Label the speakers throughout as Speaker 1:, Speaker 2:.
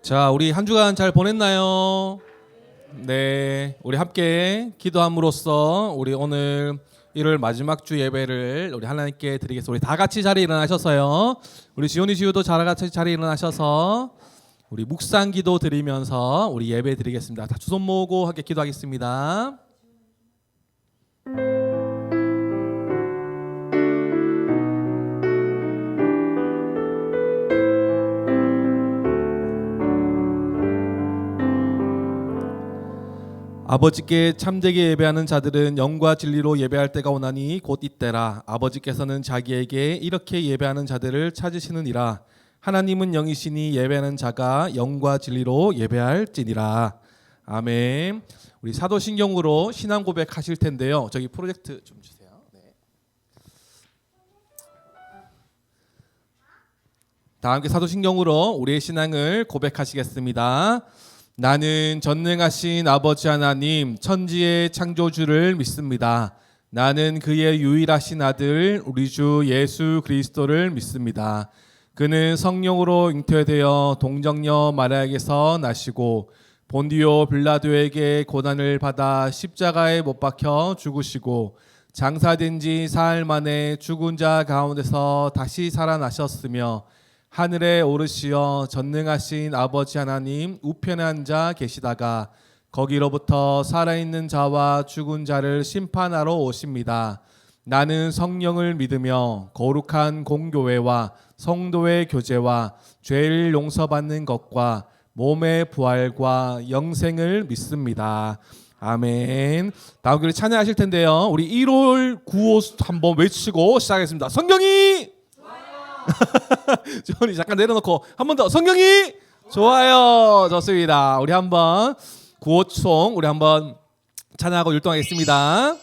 Speaker 1: 자, 우리 한 주간 잘 보냈나요? 네, 우리 함께 기도함으로써 우리 오늘 일요일 마지막 주 예배를 우리 하나님께 드리겠습니다. 우리 다 같이 자리에 일어나셔서요. 우리 지훈이 지우도 다 같이 자리에 일어나셔서 우리 묵상 기도 드리면서 우리 예배 드리겠습니다. 다 두 손 모으고 함께 기도하겠습니다. 아버지께 참되게 예배하는 자들은 영과 진리로 예배할 때가 오나니 곧 이때라. 아버지께서는 자기에게 이렇게 예배하는 자들을 찾으시느니라. 하나님은 영이시니 예배하는 자가 영과 진리로 예배할지니라. 아멘. 우리 사도신경으로 신앙 고백하실 텐데요. 저기 프로젝트 좀 주세요. 네. 다 함께 사도신경으로 우리의 신앙을 고백하시겠습니다. 나는 전능하신 아버지 하나님 천지의 창조주를 믿습니다. 나는 그의 유일하신 아들 우리 주 예수 그리스도를 믿습니다. 그는 성령으로 잉태되어 동정녀 마리아에게서 나시고 본디오 빌라도에게 고난을 받아 십자가에 못 박혀 죽으시고 장사된 지 사흘 만에 죽은 자 가운데서 다시 살아나셨으며 하늘에 오르시어 전능하신 아버지 하나님 우편에 앉아 계시다가 거기로부터 살아있는 자와 죽은 자를 심판하러 오십니다. 나는 성령을 믿으며 거룩한 공교회와 성도의 교제와 죄를 용서받는 것과 몸의 부활과 영생을 믿습니다. 아멘. 다음 교회 찬양하실 텐데요. 우리 1월 9호 한번 외치고 시작하겠습니다. 성경이 저리 잠깐 내려놓고 한 번 더. 성경이 좋아요. 좋습니다. 우리 한번 구호총 우리 한번 찬양하고 율동하겠습니다.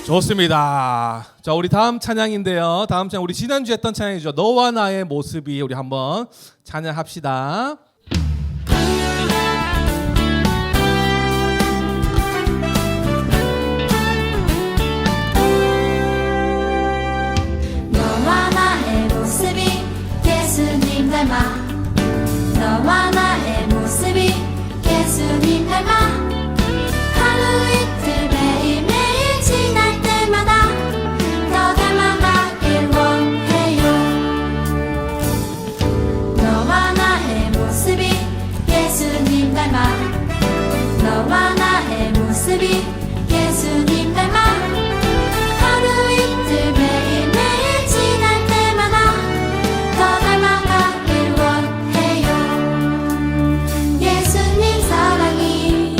Speaker 1: 좋습니다. 자, 우리 다음 찬양인데요. 다음 찬양 우리 지난주에 했던 찬양이죠. 너와 나의 모습이 우리 한번 찬양합시다.
Speaker 2: 너와 나의 모습이 예수님 닮아 너와 나의 모습이 예수님 닮아 하루 이틀 매일매일 지날 때마다 더 닮아가길 원해요. 너와 나의 모습이 예수님 닮아 너와 나의 모습이 예수님 닮아 하루 이틀 매일매일 지날 때마다 더 닮아가길 원해요. 예수님 사랑이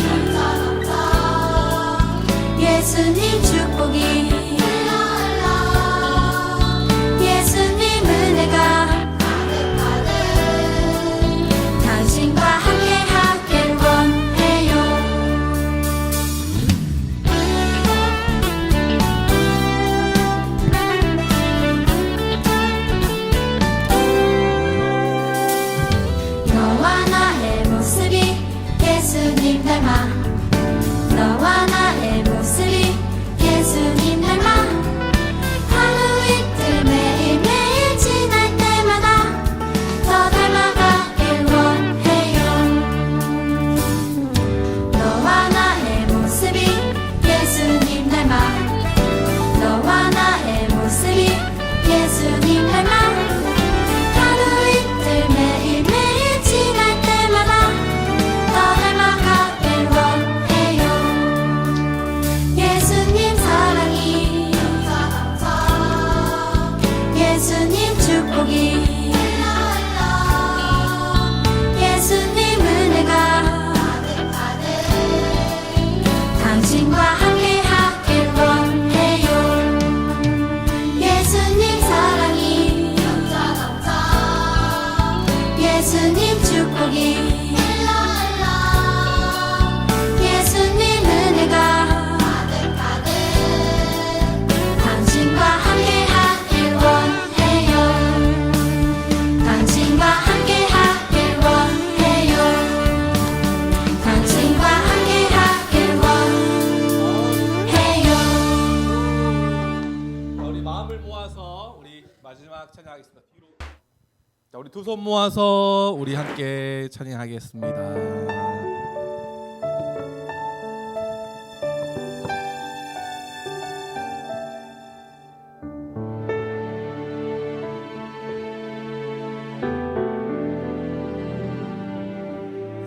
Speaker 2: 예수님 닮아 너와 나의 모습이 예수님 닮아 하루 이틀 매일매일 지날 때마다 더 닮아가길 원해요. 너와 나의 모습이 예수님 닮아 너와 나의 모습이 예수님 닮아 하루 이틀 매일매일 지날 때마다 더 닮아가길 원해요. 예수님 사랑이 예수님 축복이 예수님 은혜가 당신과 함께하길 원해요. 예수님 사랑이 예수님 축복이 예수님 은혜가 당신과 함께하길 원해요. 당신과 함께하길 원해요. 당신과 함께하길 원해요.
Speaker 1: 자, 우리 마음을 모아서 우리 마지막 찬양하겠습니다. 뒤로. 자, 우리 두 손 모아서 우리 함께 찬양하겠습니다.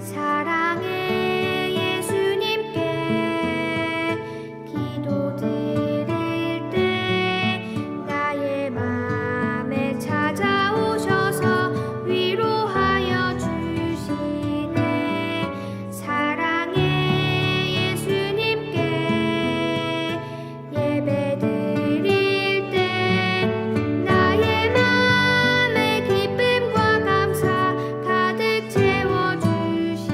Speaker 3: 사랑의 예수님께 기도드릴 때 나의 맘에 찾아오셔서 위로하여 주시네. 사랑의 예수님께 예배드릴 때 나의 맘에 기쁨과 감사 가득 채워주시네.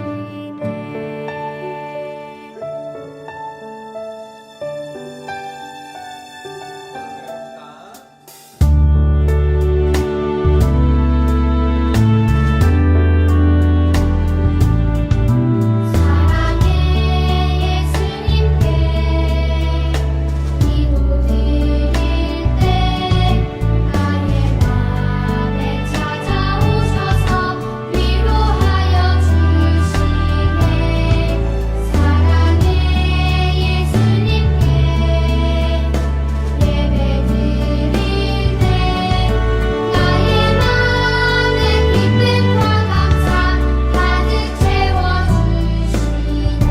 Speaker 3: 사랑의 예수님께 기도드릴 때 나의 맘에 찾아오셔서 위로하여 주시네. 사랑의 예수님께 예배드릴 때 나의 맘에 기쁨과 감사 가득 채워주시네.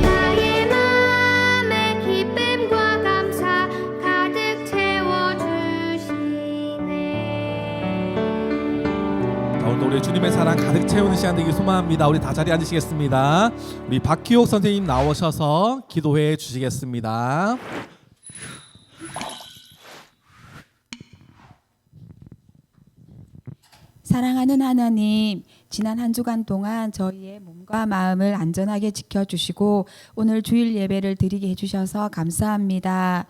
Speaker 3: 나의 맘에 기쁨과 감사 가득 채워주시네.
Speaker 1: 자, 오늘도 우리 주님의 사랑 가득 채우는 시간 되길 소망합니다. 우리 다 자리에 앉으시겠습니다. 우리 박희옥 선생님 나오셔서 기도해 주시겠습니다.
Speaker 4: 사랑하는 하나님, 지난 한 주간 동안 저희의 몸과 마음을 안전하게 지켜주시고 오늘 주일 예배를 드리게 해주셔서 감사합니다.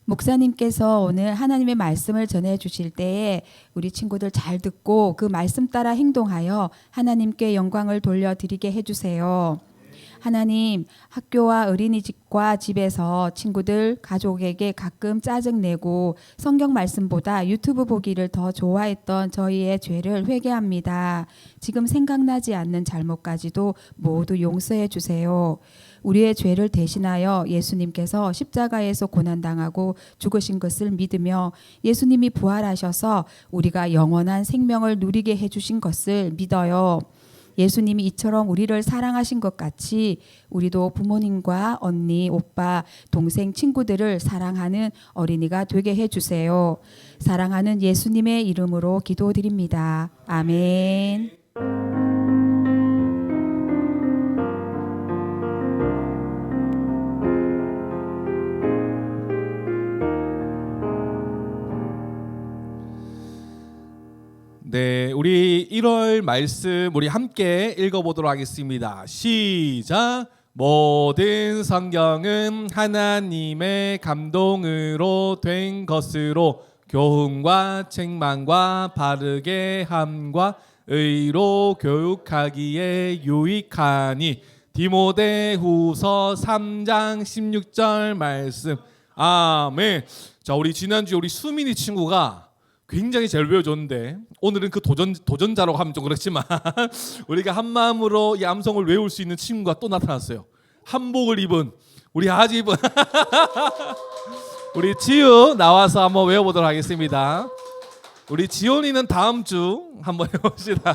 Speaker 4: 목사님께서 오늘 하나님의 말씀을 전해 주실 때에 우리 친구들 잘 듣고 그 말씀 따라 행동하여 하나님께 영광을 돌려드리게 해주세요. 하나님, 학교와 어린이집과 집에서 친구들, 가족에게 가끔 짜증내고 성경 말씀보다 유튜브 보기를 더 좋아했던 저희의 죄를 회개합니다. 지금 생각나지 않는 잘못까지도 모두 용서해 주세요. 우리의 죄를 대신하여 예수님께서 십자가에서 고난당하고 죽으신 것을 믿으며 예수님이 부활하셔서 우리가 영원한 생명을 누리게 해주신 것을 믿어요. 예수님이 이처럼 우리를 사랑하신 것 같이 우리도 부모님과 언니, 오빠, 동생, 친구들을 사랑하는 어린이가 되게 해주세요. 사랑하는 예수님의 이름으로 기도드립니다. 아멘.
Speaker 1: 네, 우리 1월 말씀 우리 함께 읽어보도록 하겠습니다. 시작. 모든 성경은 하나님의 감동으로 된 것으로 교훈과 책망과 바르게 함과 의로 교육하기에 유익하니. 디모데후서 3장 16절 말씀. 아멘. 자, 우리 지난주에 우리 수민이 친구가 굉장히 잘 배워줬는데 오늘은 그 도전자라고 하면 좀 그렇지만 우리가 한 마음으로 이 암송을 외울 수 있는 친구가 또 나타났어요. 한복을 입은 우리 아지 입은 우리 지우 나와서 한번 외워보도록 하겠습니다. 우리 지온이는 다음 주 한번 해봅시다.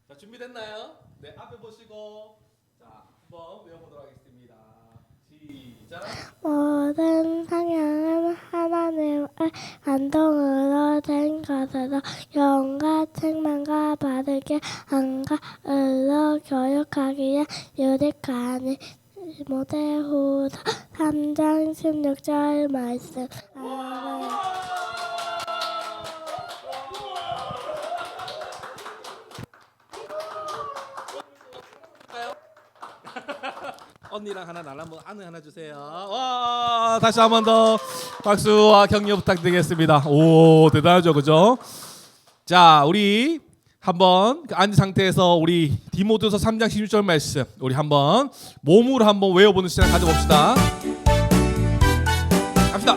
Speaker 1: 자, 준비됐나요? 네, 앞에 보시고 자, 한번 외워보도록 하겠습니다. 시작.
Speaker 3: 모든 성령은 하나님의 감동으로 된 것으로 영과 책망과 바르게 한가 의로 교육하기에 유익하니. 디모데후서 3장 16절 말씀. 아멘.
Speaker 1: 언니랑 하나 나랑 한번 안을 하나 주세요. 와, 다시 한 번 더 박수와 격려 부탁드리겠습니다. 오, 대단하죠, 그죠? 자, 우리 한번 앉은 상태에서 우리 디모데후서 3장 16절 말씀 우리 한번 몸으로 한번 외워보는 시간 가져봅시다. 갑시다.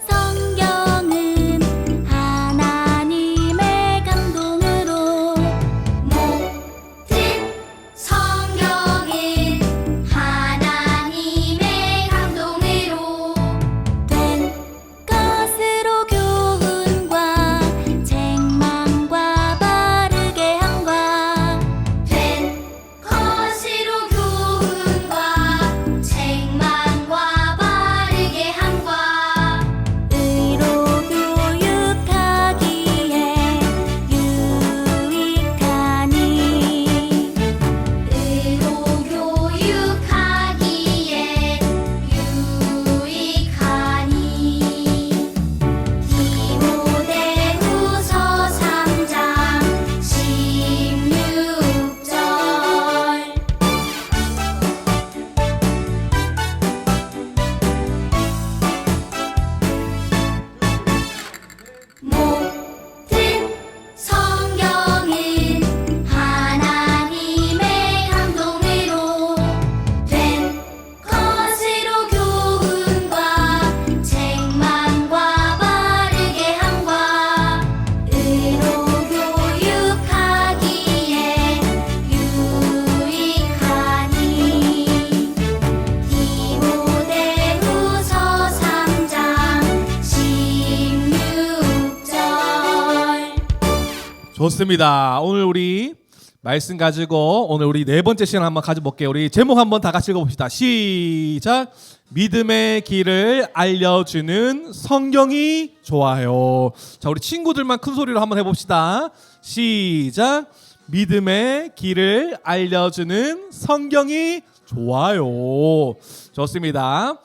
Speaker 2: 성경은 하나님의 감동으로 모든 성경은 하나님의 감동으로 된 것으로 교훈과 책망과 바르게 함과 된 것으로 교훈과 책망과 바르게 함과 의로 교육하기에 유익하니. 의로 교육하기에 유익하니. 디모데후서 3장 16절. 모든 성경은 하나님의 감동으로 된 것으로 교훈과 책망과 바르게 함과 의로 교육하기에 유익하니. 디모데후서 3장 16절.
Speaker 1: 좋습니다. 오늘 우리 말씀 가지고 오늘 우리 네 번째 시간 한번 가져볼게요. 우리 제목 한번 다 같이 읽어봅시다. 시작. 믿음의 길을 알려주는 성경이 좋아요. 자, 우리 친구들만 큰 소리로 한번 해봅시다. 시작. 믿음의 길을 알려주는 성경이 좋아요. 좋습니다.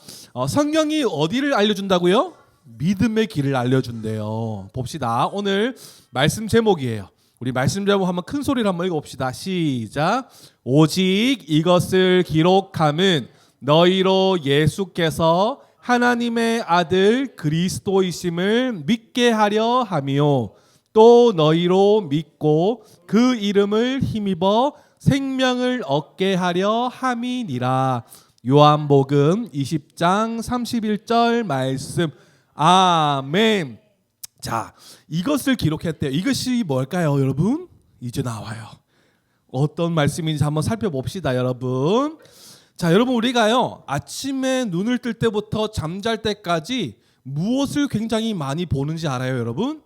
Speaker 1: 성경이 어디를 알려준다고요? 믿음의 길을 알려준대요. 봅시다. 오늘 말씀 제목이에요. 우리 말씀 제목 한번 큰 소리로 한번 읽어봅시다. 시작. 오직 이것을 기록함은 너희로 예수께서 하나님의 아들 그리스도이심을 믿게 하려 함이요 또 너희로 믿고 그 이름을 힘입어 생명을 얻게 하려 함이니라. 요한복음 20장 31절 말씀. 아멘. 자, 이것을 기록했대요. 이것이 뭘까요, 여러분? 이제 나와요. 어떤 말씀인지 한번 살펴봅시다, 여러분. 자, 여러분, 우리가요 아침에 눈을 뜰 때부터 잠잘 때까지 무엇을 굉장히 많이 보는지 알아요, 여러분?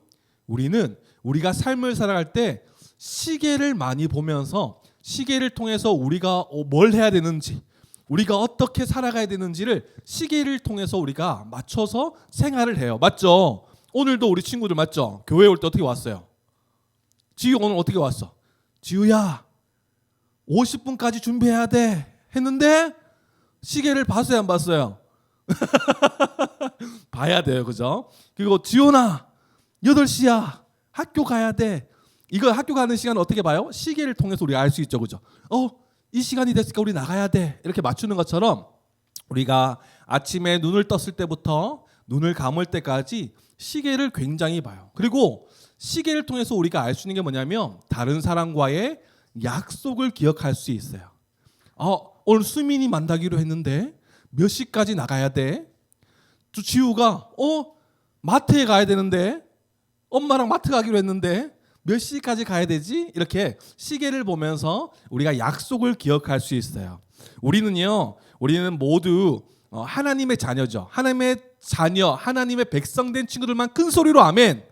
Speaker 1: 우리는 우리가 삶을 살아갈 때 시계를 많이 보면서 시계를 통해서 우리가 뭘 해야 되는지, 우리가 어떻게 살아가야 되는지를 시계를 통해서 우리가 맞춰서 생활을 해요. 맞죠? 오늘도 우리 친구들 맞죠? 교회 올 때 어떻게 왔어요? 지우 오늘 어떻게 왔어? 지우야 50분까지 준비해야 돼 했는데 시계를 봤어요, 안 봤어요? 봐야 돼요, 그죠? 그리고 지훈아 8시야 학교 가야 돼. 이거 학교 가는 시간은 어떻게 봐요? 시계를 통해서 우리가 알 수 있죠, 그죠? 이 시간이 됐으니까 우리 나가야 돼. 이렇게 맞추는 것처럼 우리가 아침에 눈을 떴을 때부터 눈을 감을 때까지 시계를 굉장히 봐요. 그리고 시계를 통해서 우리가 알 수 있는 게 뭐냐면 다른 사람과의 약속을 기억할 수 있어요. 오늘 수민이 만나기로 했는데 몇 시까지 나가야 돼? 또 지우가 마트에 가야 되는데 엄마랑 마트 가기로 했는데 몇 시까지 가야 되지? 이렇게 시계를 보면서 우리가 약속을 기억할 수 있어요. 우리는 모두 하나님의 자녀죠. 하나님의 자녀, 하나님의 백성된 친구들만 큰 소리로 아멘.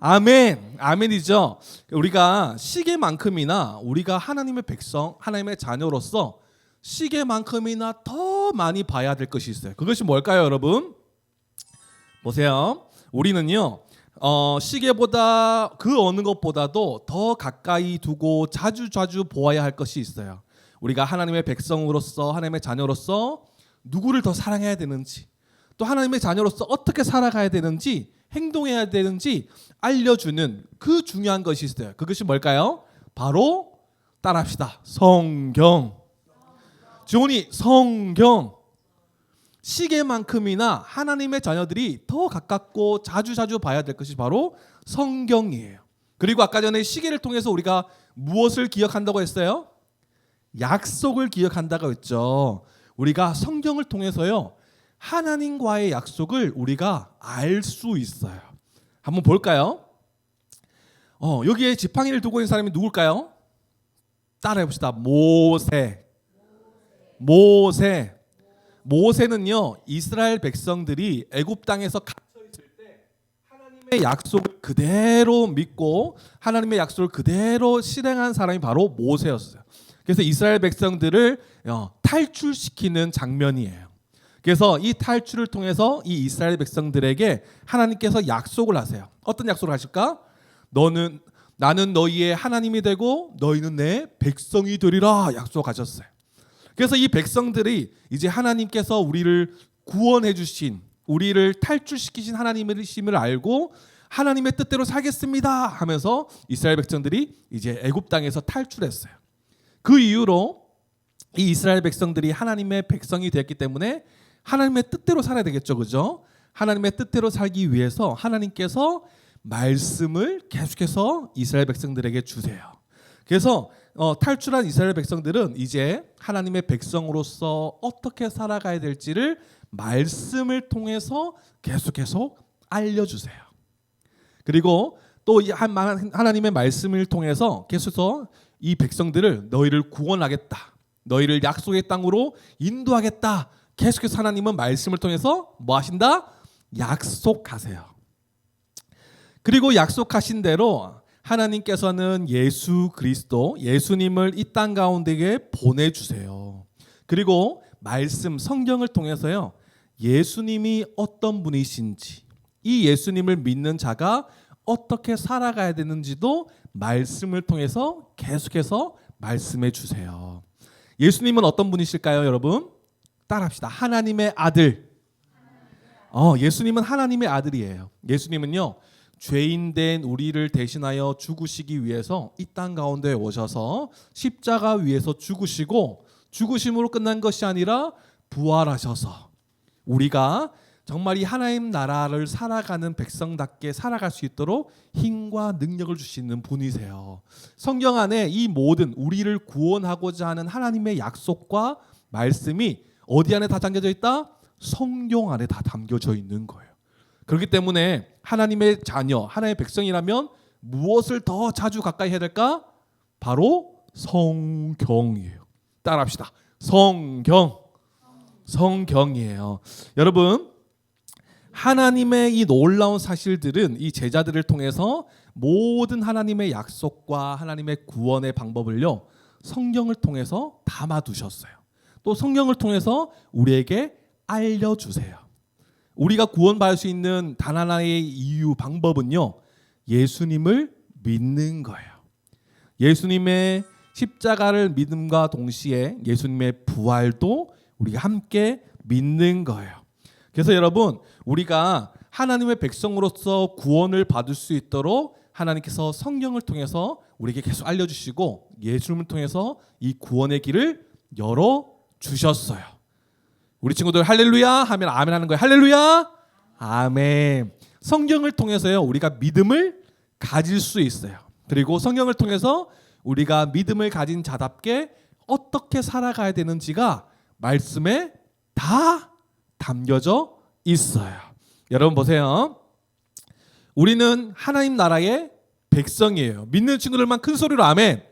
Speaker 1: 아멘. 아멘이죠. 우리가 시계만큼이나 우리가 하나님의 백성, 하나님의 자녀로서 시계만큼이나 더 많이 봐야 될 것이 있어요. 그것이 뭘까요, 여러분? 보세요. 우리는요. 시계보다 그 어느 것보다도 더 가까이 두고 자주 보아야 할 것이 있어요. 우리가 하나님의 백성으로서 하나님의 자녀로서 누구를 더 사랑해야 되는지, 또 하나님의 자녀로서 어떻게 살아가야 되는지, 행동해야 되는지 알려주는 그 중요한 것이 있어요. 그것이 뭘까요? 바로 따라합시다. 성경. 지원이 성경. 시계만큼이나 하나님의 자녀들이 더 가깝고 자주 봐야 될 것이 바로 성경이에요. 그리고 아까 전에 시계를 통해서 우리가 무엇을 기억한다고 했어요? 약속을 기억한다고 했죠. 우리가 성경을 통해서요, 하나님과의 약속을 우리가 알 수 있어요. 한번 볼까요? 여기에 지팡이를 두고 있는 사람이 누굴까요? 따라해 봅시다. 모세는요, 이스라엘 백성들이 애굽 땅에서 갇혀 있을 때 하나님의 약속을 그대로 믿고 하나님의 약속을 그대로 실행한 사람이 바로 모세였어요. 그래서 이스라엘 백성들을 탈출시키는 장면이에요. 그래서 이 탈출을 통해서 이 이스라엘 백성들에게 하나님께서 약속을 하세요. 어떤 약속을 하실까? 나는 너희의 하나님이 되고 너희는 내 백성이 되리라 약속하셨어요. 그래서 이 백성들이 이제 하나님께서 우리를 구원해 주신, 우리를 탈출시키신 하나님이심을 알고 하나님의 뜻대로 살겠습니다 하면서 이스라엘 백성들이 이제 애굽 땅에서 탈출했어요. 그 이후로 이 이스라엘 백성들이 하나님의 백성이 되었기 때문에 하나님의 뜻대로 살아야 되겠죠, 그죠? 하나님의 뜻대로 살기 위해서 하나님께서 말씀을 계속해서 이스라엘 백성들에게 주세요. 그래서 탈출한 이스라엘 백성들은 이제 하나님의 백성으로서 어떻게 살아가야 될지를 말씀을 통해서 계속해서 알려주세요. 그리고 또 하나님의 말씀을 통해서 계속해서 이 백성들을 너희를 구원하겠다, 너희를 약속의 땅으로 인도하겠다, 계속해서 하나님은 말씀을 통해서 뭐 하신다? 약속하세요. 그리고 약속하신 대로 하나님께서는 예수 그리스도, 예수님을 이 땅 가운데에 보내주세요. 그리고 말씀, 성경을 통해서요, 예수님이 어떤 분이신지, 이 예수님을 믿는 자가 어떻게 살아가야 되는지도 말씀을 통해서 계속해서 말씀해 주세요. 예수님은 어떤 분이실까요, 여러분? 따라합시다. 하나님의 아들. 예수님은 하나님의 아들이에요. 예수님은요, 죄인된 우리를 대신하여 죽으시기 위해서 이 땅 가운데 오셔서 십자가 위에서 죽으시고, 죽으심으로 끝난 것이 아니라 부활하셔서 우리가 정말 이 하나님 나라를 살아가는 백성답게 살아갈 수 있도록 힘과 능력을 주시는 분이세요. 성경 안에 이 모든 우리를 구원하고자 하는 하나님의 약속과 말씀이 어디 안에 다 담겨져 있다? 성경 안에 다 담겨져 있는 거예요. 그렇기 때문에 하나님의 자녀, 하나님의 백성이라면 무엇을 더 자주 가까이 해야 될까? 바로 성경이에요. 따라합시다. 성경이에요. 여러분, 하나님의 이 놀라운 사실들은 이 제자들을 통해서 모든 하나님의 약속과 하나님의 구원의 방법을요, 성경을 통해서 담아두셨어요. 또 성경을 통해서 우리에게 알려주세요. 우리가 구원받을 수 있는 단 하나의 이유, 방법은요, 예수님을 믿는 거예요. 예수님의 십자가를 믿음과 동시에 예수님의 부활도 우리가 함께 믿는 거예요. 그래서 여러분, 우리가 하나님의 백성으로서 구원을 받을 수 있도록 하나님께서 성경을 통해서 우리에게 계속 알려주시고 예수님을 통해서 이 구원의 길을 열어주셨어요. 우리 친구들 할렐루야 하면 아멘 하는 거예요. 할렐루야 아멘. 성경을 통해서요 우리가 믿음을 가질 수 있어요. 그리고 성경을 통해서 우리가 믿음을 가진 자답게 어떻게 살아가야 되는지가 말씀에 다 담겨져 있어요. 여러분 보세요. 우리는 하나님 나라의 백성이에요. 믿는 친구들만 큰 소리로 아멘.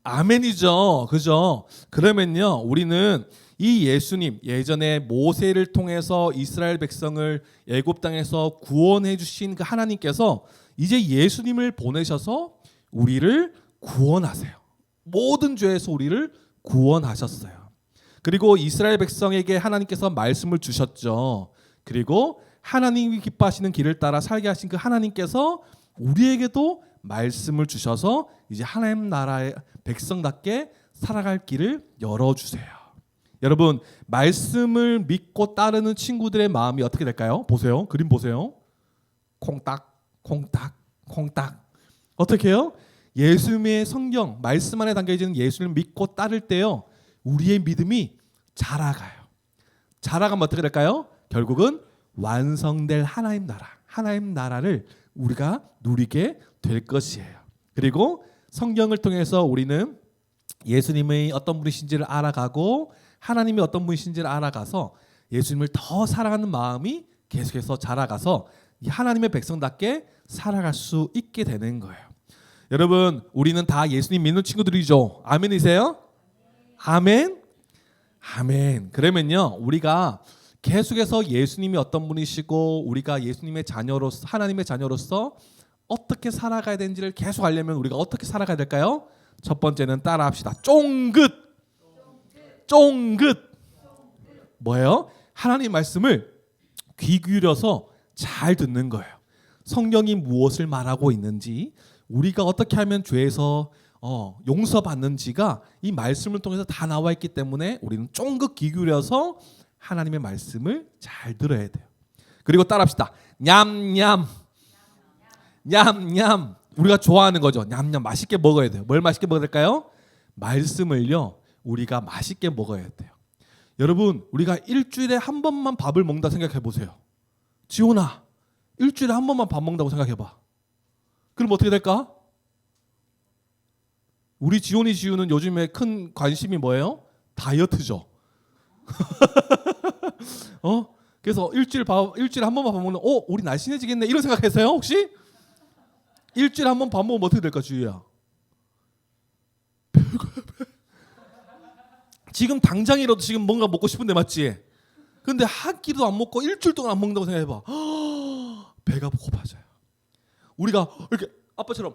Speaker 1: 아멘이죠. 그죠? 그러면요 우리는 이 예수님, 예전에 모세를 통해서 이스라엘 백성을 애굽 땅에서 구원해 주신 그 하나님께서 이제 예수님을 보내셔서 우리를 구원하세요. 모든 죄에서 우리를 구원하셨어요. 그리고 이스라엘 백성에게 하나님께서 말씀을 주셨죠. 그리고 하나님이 기뻐하시는 길을 따라 살게 하신 그 하나님께서 우리에게도 말씀을 주셔서 이제 하나님 나라의 백성답게 살아갈 길을 열어주세요. 여러분 말씀을 믿고 따르는 친구들의 마음이 어떻게 될까요? 보세요. 그림 보세요. 콩딱 콩딱 콩딱. 어떻게 해요? 예수님의 성경 말씀 안에 담겨있는 예수를 믿고 따를 때요 우리의 믿음이 자라가요. 자라가면 어떻게 될까요? 결국은 완성될 하나님 나라를 우리가 누리게 될 것이에요. 그리고 성경을 통해서 우리는 예수님의 어떤 분이신지를 알아가고 하나님이 어떤 분이신지를 알아가서 예수님을 더 사랑하는 마음이 계속해서 자라가서 이 하나님의 백성답게 살아갈 수 있게 되는 거예요. 여러분 우리는 다 예수님 믿는 친구들이죠. 아멘이세요? 아멘? 아멘. 그러면요 우리가 계속해서 예수님이 어떤 분이시고 우리가 예수님의 자녀로서 하나님의 자녀로서 어떻게 살아가야 되는지를 계속 알려면 우리가 어떻게 살아가야 될까요? 첫 번째는 따라합시다. 쫑긋. 뭐예요? 하나님 말씀을 귀 기울여서 잘 듣는 거예요. 성경이 무엇을 말하고 있는지 우리가 어떻게 하면 죄에서 용서받는지가 이 말씀을 통해서 다 나와 있기 때문에 우리는 쫑긋 귀 기울여서 하나님의 말씀을 잘 들어야 돼요. 그리고 따라합시다. 냠냠. 냠냠. 우리가 좋아하는 거죠. 냠냠 맛있게 먹어야 돼요. 뭘 맛있게 먹어야 될까요? 말씀을요. 우리가 맛있게 먹어야 돼요. 여러분 우리가 일주일에 한 번만 밥을 먹는다 생각해 보세요. 지훈아 일주일에 한 번만 밥 먹는다고 생각해 봐. 그럼 어떻게 될까? 우리 지훈은 요즘에 큰 관심이 뭐예요? 다이어트죠. 그래서 일주일에 한 번만 밥 먹는 우리 날씬해지겠네 이런 생각했어요 혹시? 일주일에 한 번 밥 먹으면 어떻게 될까 주희야? 지금 당장이라도 지금 뭔가 먹고 싶은데 맞지? 근데 한 끼도 안 먹고 일주일 동안 안 먹는다고 생각해봐. 배가 고파져요. 우리가 이렇게 아빠처럼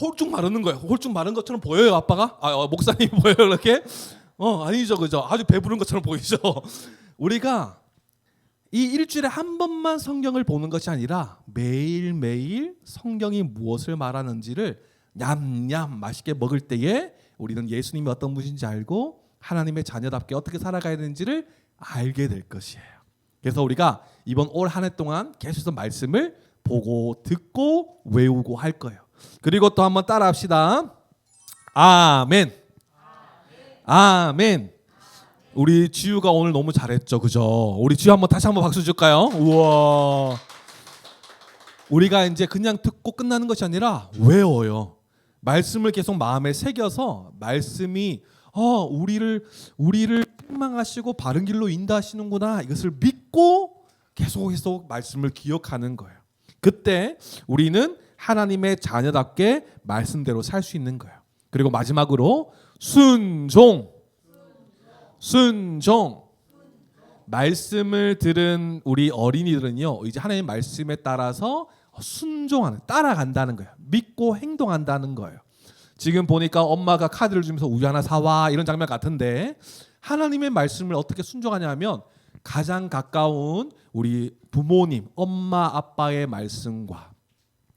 Speaker 1: 홀쭉 마르는 거예요. 홀쭉 마른 것처럼 보여요 아빠가? 목사님이 보여요 이렇게? 아니죠 그죠? 아주 배부른 것처럼 보이죠? 우리가 이 일주일에 한 번만 성경을 보는 것이 아니라 매일매일 성경이 무엇을 말하는지를 냠냠 맛있게 먹을 때에 우리는 예수님이 어떤 분이신지 알고 하나님의 자녀답게 어떻게 살아가야 되는지를 알게 될 것이에요. 그래서 우리가 이번 올 한 해 동안 계속해서 말씀을 보고 듣고 외우고 할 거예요. 그리고 또 한번 따라합시다. 아멘. 아멘. 우리 지우가 오늘 너무 잘했죠, 그죠? 우리 지우 다시 한번 박수 줄까요? 우와. 우리가 이제 그냥 듣고 끝나는 것이 아니라 외워요. 말씀을 계속 마음에 새겨서 말씀이 우리를 책망하시고 바른 길로 인도하시는구나 이것을 믿고 계속 말씀을 기억하는 거예요. 그때 우리는 하나님의 자녀답게 말씀대로 살 수 있는 거예요. 그리고 마지막으로 순종. 말씀을 들은 우리 어린이들은요 이제 하나님의 말씀에 따라서 순종하는, 따라간다는 거예요. 믿고 행동한다는 거예요. 지금 보니까 엄마가 카드를 주면서 우유 하나 사와 이런 장면 같은데 하나님의 말씀을 어떻게 순종하냐 하면 가장 가까운 우리 부모님, 엄마, 아빠의 말씀과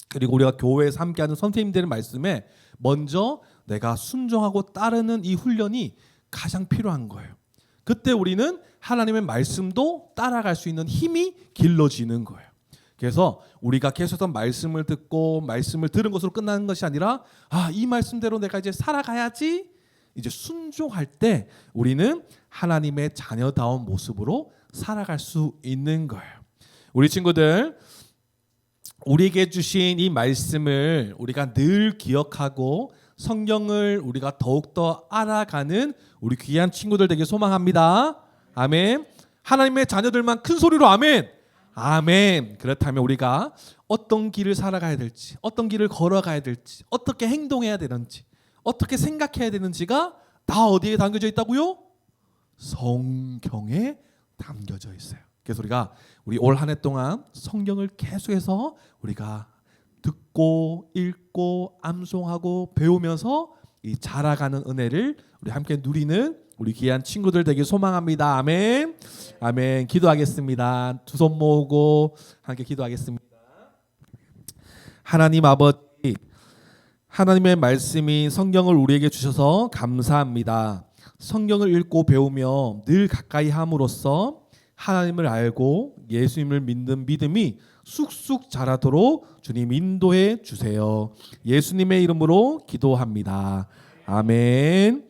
Speaker 1: 그리고 우리가 교회에서 함께하는 선생님들의 말씀에 먼저 내가 순종하고 따르는 이 훈련이 가장 필요한 거예요. 그때 우리는 하나님의 말씀도 따라갈 수 있는 힘이 길러지는 거예요. 그래서 우리가 계속해서 말씀을 듣고 말씀을 들은 것으로 끝나는 것이 아니라 이 말씀대로 내가 이제 살아가야지. 이제 순종할 때 우리는 하나님의 자녀다운 모습으로 살아갈 수 있는 거예요. 우리 친구들, 우리에게 주신 이 말씀을 우리가 늘 기억하고 성경을 우리가 더욱더 알아가는 우리 귀한 친구들 되길 소망합니다. 아멘. 하나님의 자녀들만 큰 소리로 아멘. 아멘. 그렇다면 우리가 어떤 길을 살아가야 될지, 어떤 길을 걸어가야 될지, 어떻게 행동해야 되는지, 어떻게 생각해야 되는지가 다 어디에 담겨져 있다고요? 성경에 담겨져 있어요. 그래서 우리 올 한 해 동안 성경을 계속해서 우리가 듣고 읽고 암송하고 배우면서 이 자라가는 은혜를 우리 함께 누리는 우리 귀한 친구들 되길 소망합니다. 아멘. 아멘. 기도하겠습니다. 두 손 모으고 함께 기도하겠습니다. 하나님 아버지, 하나님의 말씀이 성경을 우리에게 주셔서 감사합니다. 성경을 읽고 배우며 늘 가까이 함으로써 하나님을 알고 예수님을 믿는 믿음이 쑥쑥 자라도록 주님 인도해 주세요. 예수님의 이름으로 기도합니다. 아멘.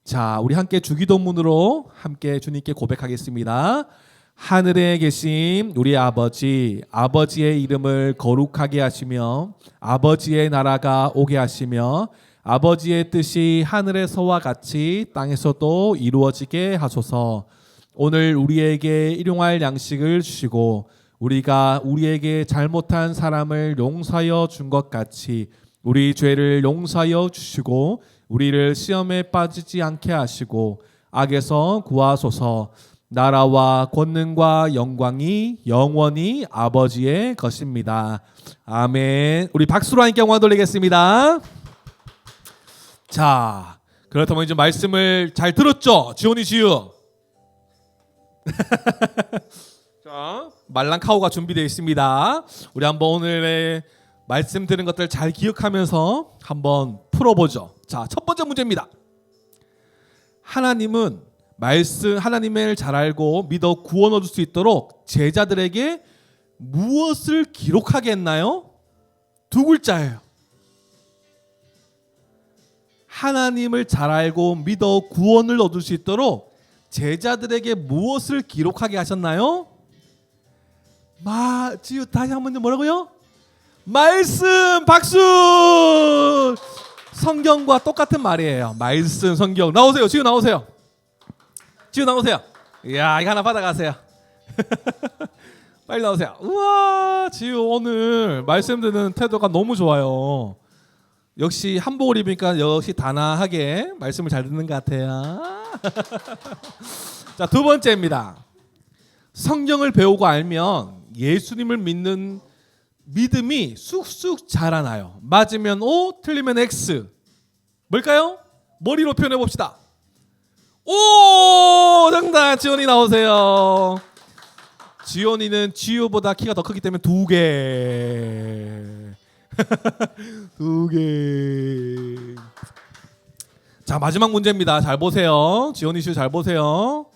Speaker 1: 자, 우리 함께 주기도문으로 함께 주님께 고백하겠습니다. 하늘에 계신 우리 아버지, 아버지의 이름을 거룩하게 하시며 아버지의 나라가 오게 하시며 아버지의 뜻이 하늘에서와 같이 땅에서도 이루어지게 하소서. 오늘 우리에게 일용할 양식을 주시고 우리가 우리에게 잘못한 사람을 용서하여 준 것 같이 우리 죄를 용서하여 주시고 우리를 시험에 빠지지 않게 하시고 악에서 구하소서. 나라와 권능과 영광이 영원히 아버지의 것입니다. 아멘. 우리 박수로 하나님께 영광 돌리겠습니다. 자, 그렇다면 이제 말씀을 잘 들었죠? 지온이 지유. 자, 말랑카오가 준비되어 있습니다. 우리 한번 오늘의 말씀 들은 것들 잘 기억하면서 한번 풀어보죠. 자, 첫 번째 문제입니다. 하나님은 하나님을 잘 알고 믿어 구원 얻을 수 있도록 제자들에게 무엇을 기록하게 했나요? 두 글자예요. 하나님을 잘 알고 믿어 구원을 얻을 수 있도록 제자들에게 무엇을 기록하게 하셨나요? 지우 다시 한번 뭐라고요? 말씀. 박수. 성경과 똑같은 말이에요. 말씀, 성경. 나오세요. 지우 나오세요. 지우 나오세요. 이야, 이거 하나 받아가세요. 빨리 나오세요. 우와, 지우 오늘 말씀 듣는 태도가 너무 좋아요. 역시 한복을 입으니까 역시 단아하게 말씀을 잘 듣는 것 같아요. 자, 두 번째입니다. 성경을 배우고 알면 예수님을 믿는 믿음이 쑥쑥 자라나요. 맞으면 O, 틀리면 X. 뭘까요? 머리로 표현해 봅시다. 오, 정답. 지원이 나오세요. 지원이는 지우보다 키가 더 크기 때문에 2개. 2개. 자, 마지막 문제입니다. 잘 보세요. 지원이 씨 잘 보세요.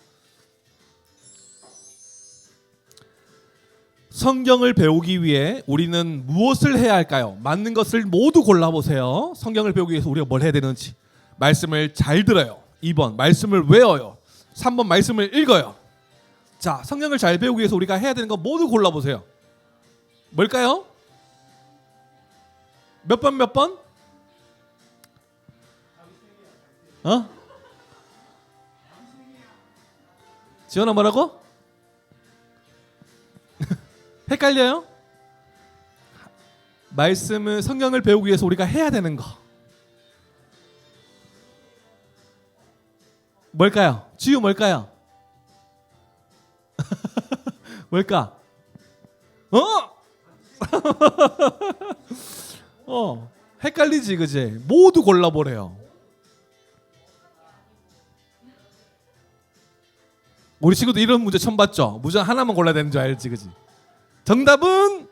Speaker 1: 성경을 배우기 위해 우리는 무엇을 해야 할까요? 맞는 것을 모두 골라보세요. 성경을 배우기 위해서 우리가 뭘 해야 되는지. 말씀을 잘 들어요. 2번 말씀을 외워요. 3번 말씀을 읽어요. 자, 성경을 잘 배우기 위해서 우리가 해야 되는 거 모두 골라보세요. 뭘까요? 몇 번 몇 번? 지원아 뭐라고? 헷갈려요? 말씀은 성경을 배우기 위해서 우리가 해야 되는 거 뭘까요? 지우 뭘까요? 뭘까? 헷갈리지 그지? 모두 골라보래요. 우리 친구도 이런 문제 처음 봤죠? 무조건 하나만 골라야 되는 줄 알지 그지? 정답은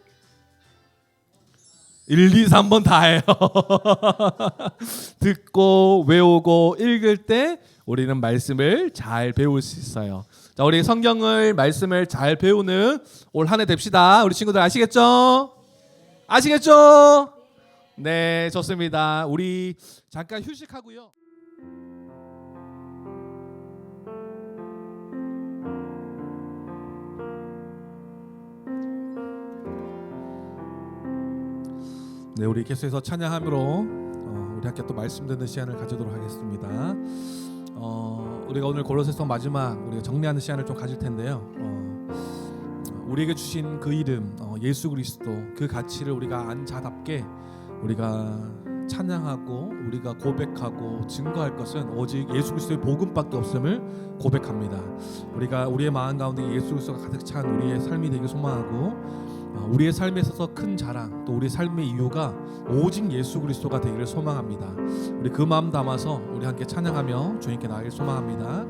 Speaker 1: 1, 2, 3번 다예요. 듣고 외우고 읽을 때 우리는 말씀을 잘 배울 수 있어요. 자, 우리 성경을 말씀을 잘 배우는 올 한 해 됩시다. 우리 친구들 아시겠죠? 아시겠죠? 네, 좋습니다. 우리 잠깐 휴식하고요. 네, 우리 계속해서 찬양함으로 우리 함께 또 말씀 듣는 시간을 가지도록 하겠습니다. 우리가 오늘 골로새서 마지막 우리가 정리하는 시간을 좀 가질 텐데요. 우리에게 주신 그 이름 예수 그리스도 그 가치를 우리가 안 자답게 우리가 찬양하고 우리가 고백하고 증거할 것은 오직 예수 그리스도의 복음밖에 없음을 고백합니다. 우리가 우리의 마음 가운데 예수 그리스도가 가득 찬 우리의 삶이 되길 소망하고 우리의 삶에 있어서 큰 자랑 또 우리의 삶의 이유가 오직 예수 그리스도가 되기를 소망합니다. 우리 그 마음 담아서 우리 함께 찬양하며 주님께 나아가길 소망합니다.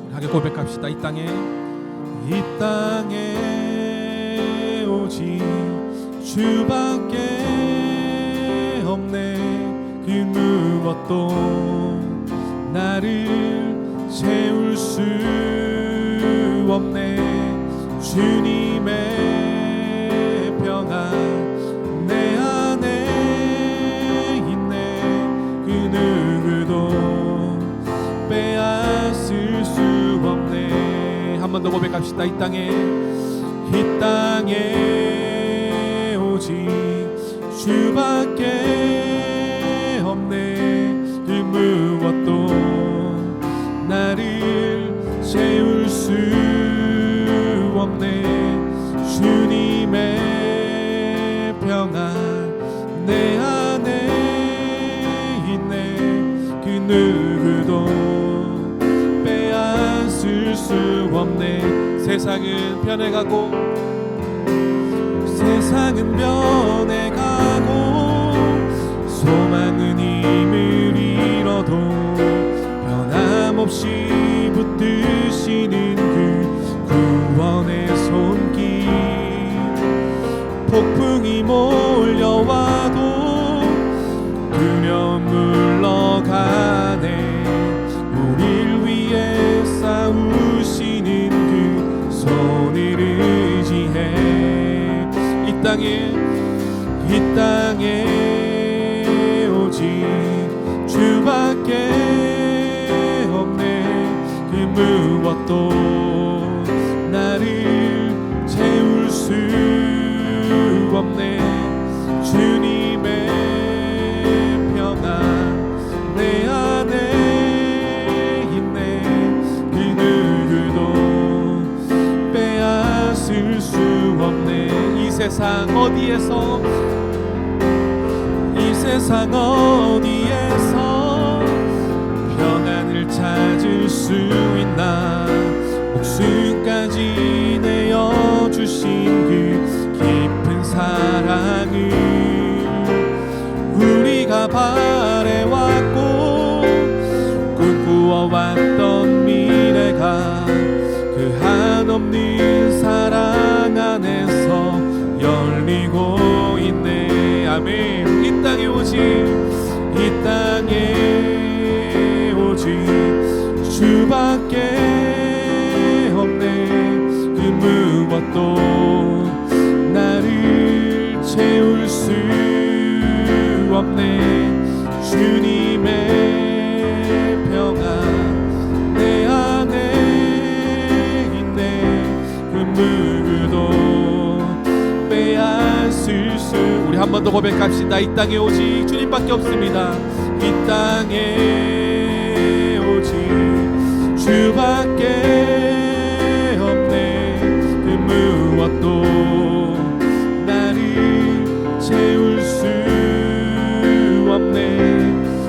Speaker 1: 우리 함께 고백합시다. 이 땅에 오직 주밖에 없네. 그 무엇도 나를 채울 수 없네. 주님의 평안 내 안에 있네. 그 누구도 빼앗을 수 없네. 한 번 더 고백합시다. 이 땅에 오직 주밖에 없네. 그 무엇도 나를 채울 수 없네. 주님의 평안 내 안에 있네. 그 누구도 빼앗을 수 없네. 세상은 변해가고 소망은 힘을 잃어도 변함없이 붙드시는 그 구원의 손길. 폭풍이 몰려와도 두려움 물러가네. 우릴 위해 싸우시는 그 손을 의지해. 이 땅에 오직 주밖에 없네. 그 무엇도 나를 채울 수 없네. 주님의 평안 내 안에 있네. 그 누구도 빼앗을 수 없네. 이 세상 어디에서 평안을 찾을 수 있나. 목숨까지 내어주신 그 깊은 사랑을 우리가 바래왔고 꿈꾸어왔던 미래가 그 한없는 사랑 안에서 열리고 있네. 아멘. 이 땅에 오직 주밖에 없네. 그 무엇도 나를 채울 수 없네. 주님의 평안 내 안에 있네. 그 누구도 빼앗을 수. 우리 한 번 더 고백합시다. 이 땅에 오직 주님밖에 없습니다. 이 땅에 오직 주밖에 없네. 그 무엇도 나를 채울 수 없네.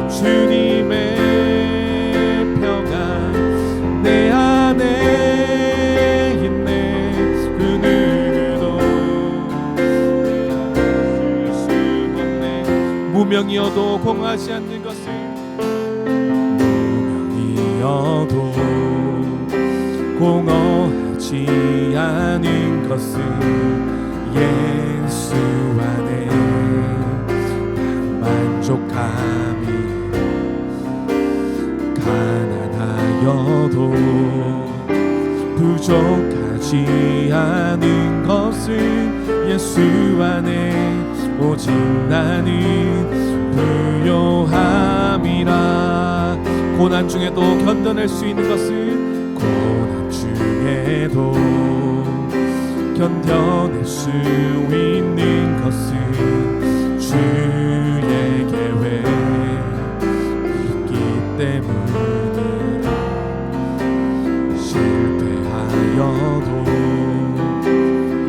Speaker 1: 주님의 평안 내 안에 있네. 그 누구도 빼앗을 수 없네. 무명이어도 공하지 않는 것을 공허하지 않은 것은 예수 안에 만족함이. 예수 안에 오직 나는 부요함이라. 고난 중에도 견뎌낼 수 있는 것은 고난 중에도 견뎌낼 수 있는 것은 주의 계획 있기 때문에 실패하여도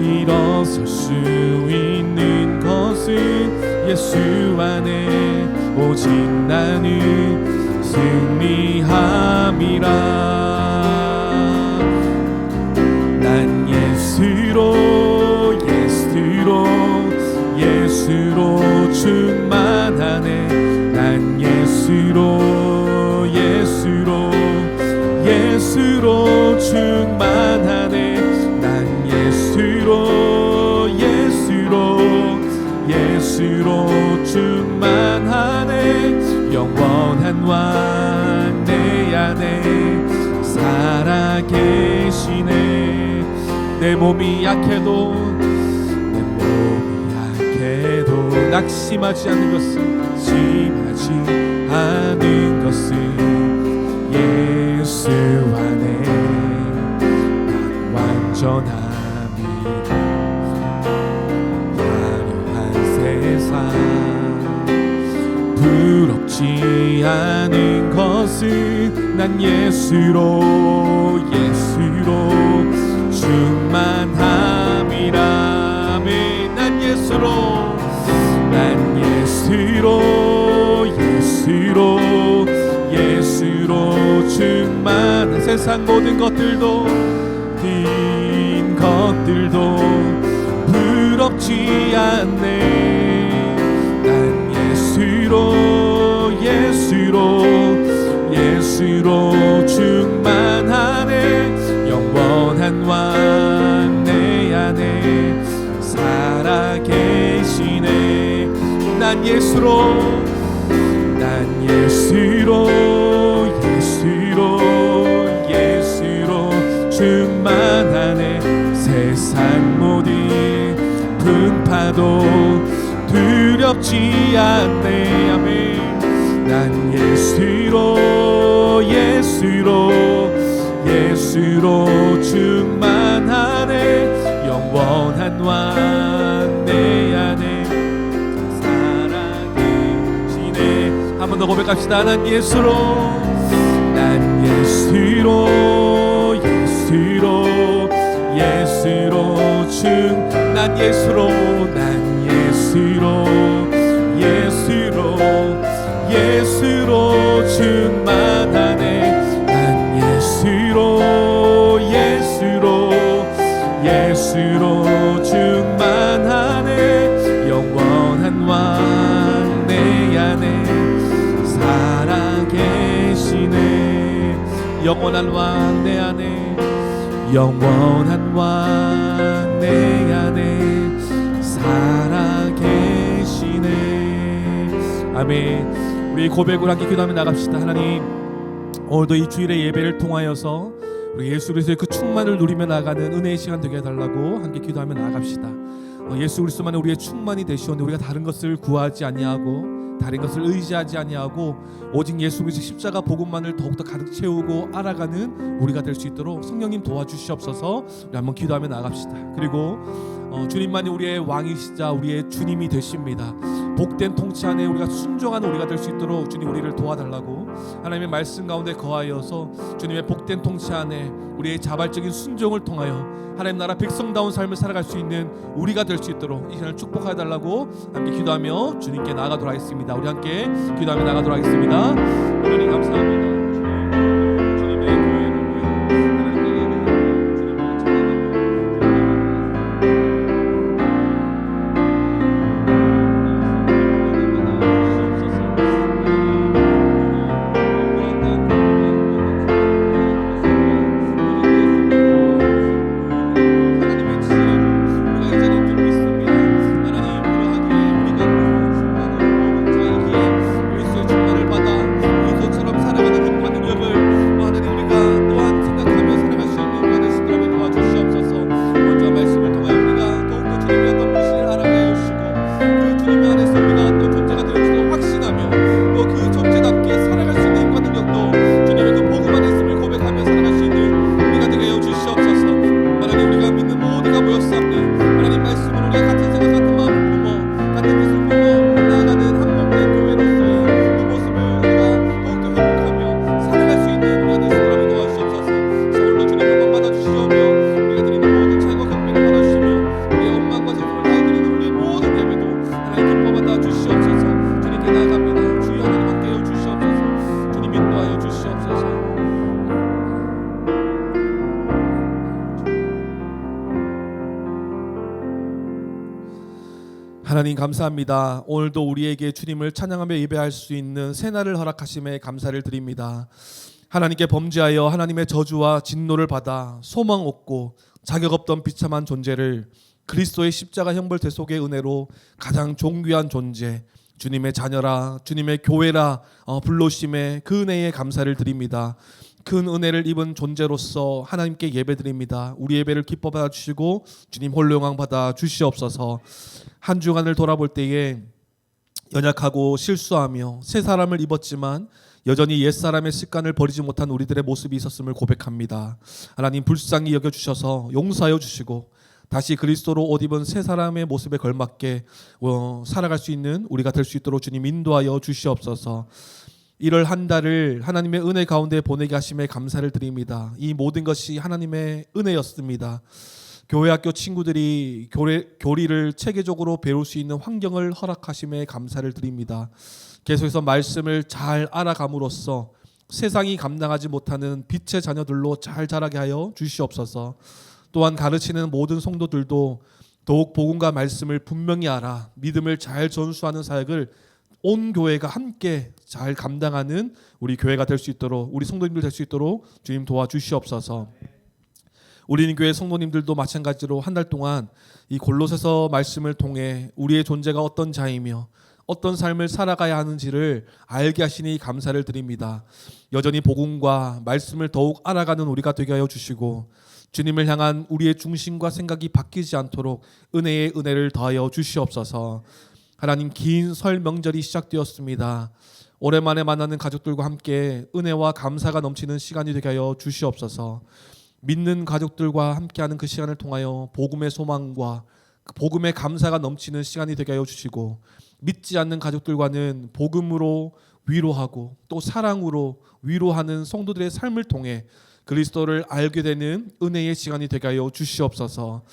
Speaker 1: 일어설 수 있는 것은 예수 안에 오직 나는 승리함이라. 난 예수로 충만하네. 난 예수로 충만하네. 난 예수로 충만하네. 영원한 왕 내 안에 살아계시네. 내 몸이 약해도 낙심하지 않는 것은 예수 안에 난 완전함이라. 화려한 세상 부럽지 않은 것은 난 예수로 충만함이라. 난 예수로 충만한 세상 모든 것들도 부럽지 않네. 난 예수로 충만하네. 영원한 왕 내 안에 살아계시네. 난 예수로 충만하네. 세상 모든 풍파도 두렵지 않네. 아멘. 난 예수로 충만하네. 영원한 왕 내 안에 살아계시네. 한 번 더 고백합시다. 난 예수로 충만하네. 난 예수로 충만하네. 영원한 왕 내 안에 살아계시네. 영원한 왕 내 안에 살아계시네. 아멘. 우리 고백을 함께 기도하며 나갑시다. 하나님, 오늘도 이 주일의 예배를 통하여서 우리 예수 그리스도의 그 충만을 누리며 나가는 은혜의 시간 되게 해달라고 함께 기도하며 나갑시다. 예수 그리스도만의 우리의 충만이 되시오니 우리가 다른 것을 구하지 아니하고 다른 것을 의지하지 아니하고 오직 예수 그리스도 십자가 복음만을 더욱더 가득 채우고 알아가는 우리가 될 수 있도록 성령님 도와주시옵소서. 우리 한번 기도하며 나갑시다. 그리고 주님만이 우리의 왕이시자 우리의 주님이 되십니다. 복된 통치 안에 우리가 순종하는 우리가 될 수 있도록 주님 우리를 도와달라고 하나님의 말씀 가운데 거하여서 주님의 복된 통치 안에 우리의 자발적인 순종을 통하여 하나님 나라 백성다운 삶을 살아갈 수 있는 우리가 될 수 있도록 이 시간을 축복하여 달라고 함께 기도하며 주님께 나아가도록 하겠습니다. 우리 함께 기도하며 나가도록 하겠습니다. 하나님 감사합니다. 주님의 교회를 충만을 받아 그리스도처럼 살아가는 하나님 감사합니다. 오늘도 우리에게 주님을 찬양하며 예배할 수 있는 새날을 허락하심에 감사를 드립니다. 하나님께 범죄하여 하나님의 저주와 진노를 받아 소망 없고 자격 없던 비참한 존재를 그리스도의 십자가 형벌 대속의 은혜로 가장 존귀한 존재, 주님의 자녀라, 주님의 교회라 불러주심에 그 은혜에 감사를 드립니다. 큰 은혜를 입은 존재로서 하나님께 예배드립니다. 우리 예배를 기뻐 받아주시고 주님 홀로 영광 받아 주시옵소서. 한 주간을 돌아볼 때에 연약하고 실수하며 새 사람을 입었지만 여전히 옛사람의 습관을 버리지 못한 우리들의 모습이 있었음을 고백합니다. 하나님 불쌍히 여겨주셔서 용서하여 주시고 다시 그리스도로 옷 입은 새 사람의 모습에 걸맞게 살아갈 수 있는 우리가 될 수 있도록 주님 인도하여 주시옵소서. 1월 한 달을 하나님의 은혜 가운데 보내게 하심에 감사를 드립니다. 이 모든 것이 하나님의 은혜였습니다. 교회 학교 친구들이 교리를 체계적으로 배울 수 있는 환경을 허락하심에 감사를 드립니다. 계속해서 말씀을 잘 알아감으로써 세상이 감당하지 못하는 빛의 자녀들로 잘 자라게 하여 주시옵소서. 또한 가르치는 모든 성도들도 더욱 복음과 말씀을 분명히 알아 믿음을 잘 전수하는 사역을 온 교회가 함께 잘 감당하는 우리 교회가 될 수 있도록, 우리 성도님들 될 수 있도록 주님 도와주시옵소서. 우리는 교회 성도님들도 마찬가지로 한 달 동안 이 골로새서 말씀을 통해 우리의 존재가 어떤 자이며 어떤 삶을 살아가야 하는지를 알게 하시니 감사를 드립니다. 여전히 복음과 말씀을 더욱 알아가는 우리가 되게 하여 주시고 주님을 향한 우리의 중심과 생각이 바뀌지 않도록 은혜의 은혜를 더하여 주시옵소서. 하나님, 긴 설 명절이 시작되었습니다. 오랜만에 만나는 가족들과 함께 은혜와 감사가 넘치는 시간이 되게 하여 주시옵소서. 믿는 가족들과 함께하는 그 시간을 통하여 복음의 소망과 복음의 감사가 넘치는 시간이 되게 하여 주시고, 믿지 않는 가족들과는 복음으로 위로하고 또 사랑으로 위로하는 성도들의 삶을 통해 그리스도를 알게 되는 은혜의 시간이 되게 하여 주시옵소서.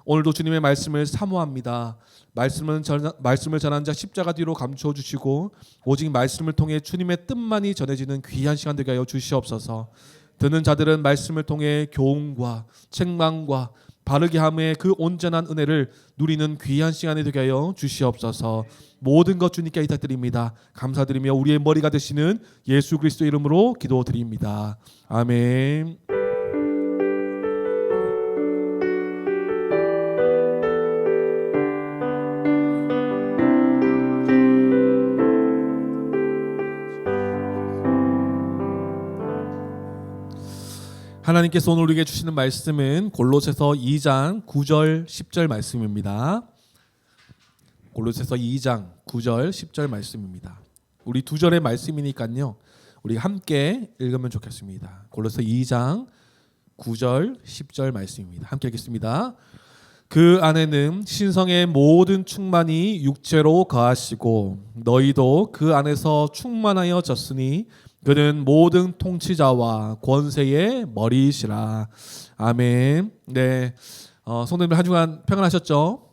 Speaker 1: 오늘도 주님의 말씀을 사모합니다. 말씀을 전한 자 십자가 뒤로 감추어 주시고 오직 말씀을 통해 주님의 뜻만이 전해지는 귀한 시간 되게 하여 주시옵소서. 듣는 자들은 말씀을 통해 교훈과 책망과 바르게 함의 그 온전한 은혜를 누리는 귀한 시간이 되게 하여 주시옵소서. 모든 것 주님께 의탁드립니다. 감사드리며 우리의 머리가 되시는 예수 그리스도 이름으로 기도드립니다. 아멘. 하나님께서 오늘 우리에게 주시는 말씀은 골로새서 2장 9절 10절 말씀입니다. 골로새서 2장 9절 10절 말씀입니다. 우리 두 절의 말씀이니까요, 우리 함께 읽으면 좋겠습니다. 골로새 2장 9절 10절 말씀입니다. 함께 읽겠습니다. 그 안에는 신성의 모든 충만이 육체로 거하시고 너희도 그 안에서 충만하여졌으니 그는 모든 통치자와 권세의 머리이시라. 아멘. 네, 성도님들 한 주간 평안하셨죠?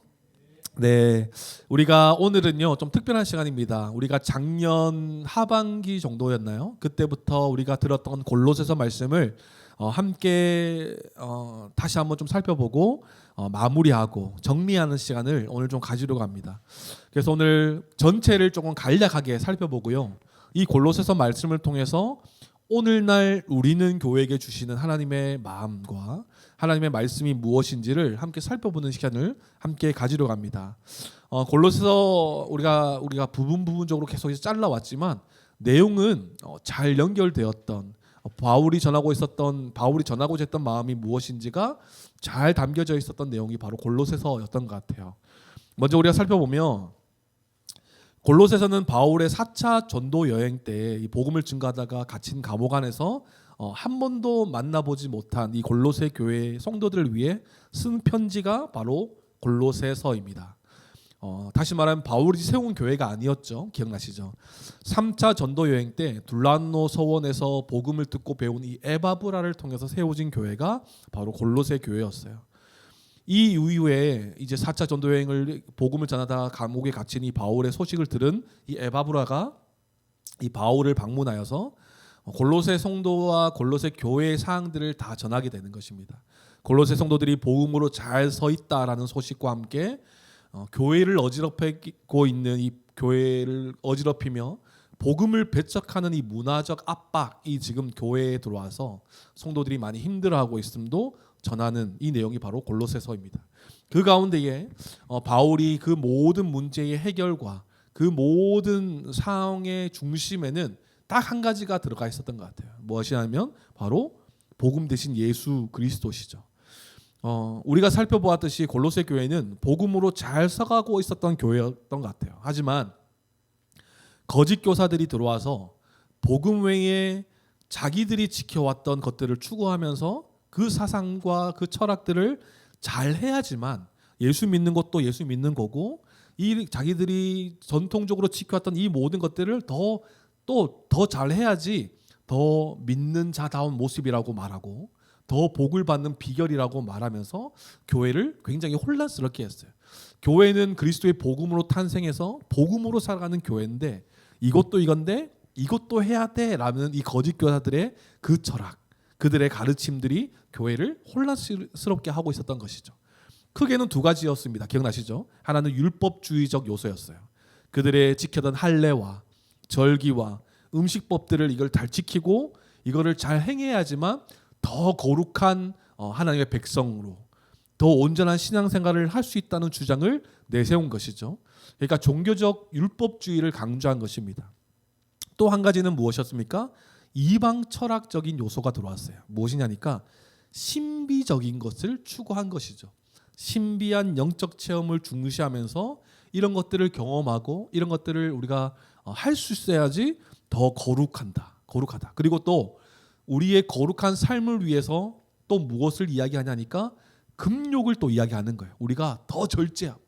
Speaker 1: 네, 우리가 오늘은요 좀 특별한 시간입니다. 우리가 작년 하반기 정도였나요? 그때부터 우리가 들었던 골로새서 말씀을 함께 다시 한번 좀 살펴보고 마무리하고 정리하는 시간을 오늘 좀 가지려고 합니다. 그래서 오늘 전체를 조금 간략하게 살펴보고요, 이 골로새서 말씀을 통해서 오늘날 우리는 교회에게 주시는 하나님의 마음과 하나님의 말씀이 무엇인지를 함께 살펴보는 시간을 함께 가지려고 합니다. 골로새서 우리가 부분적으로 계속 잘라왔지만 내용은 잘 연결되었던, 바울이 전하고자 했던 마음이 무엇인지가 잘 담겨져 있었던 내용이 바로 골로새서였던 것 같아요. 먼저 우리가 살펴보면 골로새서는 바울의 4차 전도 여행 때 이 복음을 증거하다가 갇힌 감옥 안에서 한 번도 만나보지 못한 이 골로새 교회 성도들을 위해 쓴 편지가 바로 골로새서입니다. 다시 말하면 바울이 세운 교회가 아니었죠. 기억나시죠? 3차 전도 여행 때 둘란노 서원에서 복음을 듣고 배운 이 에바브라를 통해서 세워진 교회가 바로 골로새 교회였어요. 이 이후에 이제 4차 전도 여행을 복음을 전하다가 감옥에 갇힌 이 바울의 소식을 들은 이 에바브라가 이 바울을 방문하여서 골로새 성도와 골로새 교회의 사항들을 다 전하게 되는 것입니다. 골로새 성도들이 복음으로 잘 서 있다라는 소식과 함께 교회를 어지럽히고 있는 이 교회를 어지럽히며 복음을 배척하는 이 문화적 압박이 지금 교회에 들어와서 성도들이 많이 힘들어하고 있음도 전하는 이 내용이 바로 골로새서입니다. 그 가운데에 바울이 그 모든 문제의 해결과 그 모든 상황의 중심에는 딱 한 가지가 들어가 있었던 것 같아요. 무엇이냐면 바로 복음 대신 예수 그리스도시죠. 우리가 살펴보았듯이 골로새 교회는 복음으로 잘 서가고 있었던 교회였던 것 같아요. 하지만 거짓 교사들이 들어와서 복음 외에 자기들이 지켜왔던 것들을 추구하면서 그 사상과 그 철학들을 잘 해야지만 예수 믿는 것도 예수 믿는 거고, 이 자기들이 전통적으로 지켜왔던 이 모든 것들을 더 잘 해야지 더 믿는 자다운 모습이라고 말하고 더 복을 받는 비결이라고 말하면서 교회를 굉장히 혼란스럽게 했어요. 교회는 그리스도의 복음으로 탄생해서 복음으로 살아가는 교회인데 이것도 이건데 이것도 해야 돼라는 이 거짓 교사들의 그 철학, 그들의 가르침들이 교회를 혼란스럽게 하고 있었던 것이죠. 크게는 두 가지였습니다. 기억나시죠? 하나는 율법주의적 요소였어요. 그들의 지켜던 할례와 절기와 음식법들을 이걸 잘 지키고 이거를 잘 행해야지만 더 거룩한 하나님의 백성으로 더 온전한 신앙생활을 할 수 있다는 주장을 내세운 것이죠. 그러니까 종교적 율법주의를 강조한 것입니다. 또 한 가지는 무엇이었습니까? 이방 철학적인 요소가 들어왔어요. 무엇이냐니까 신비적인 것을 추구한 것이죠. 신비한 영적 체험을 중시하면서 이런 것들을 경험하고 이런 것들을 우리가 할 수 있어야지 더 거룩하다. 그리고 또 우리의 거룩한 삶을 위해서 또 무엇을 이야기하냐니까 금욕을 또 이야기하는 거예요. 우리가 더 절제하고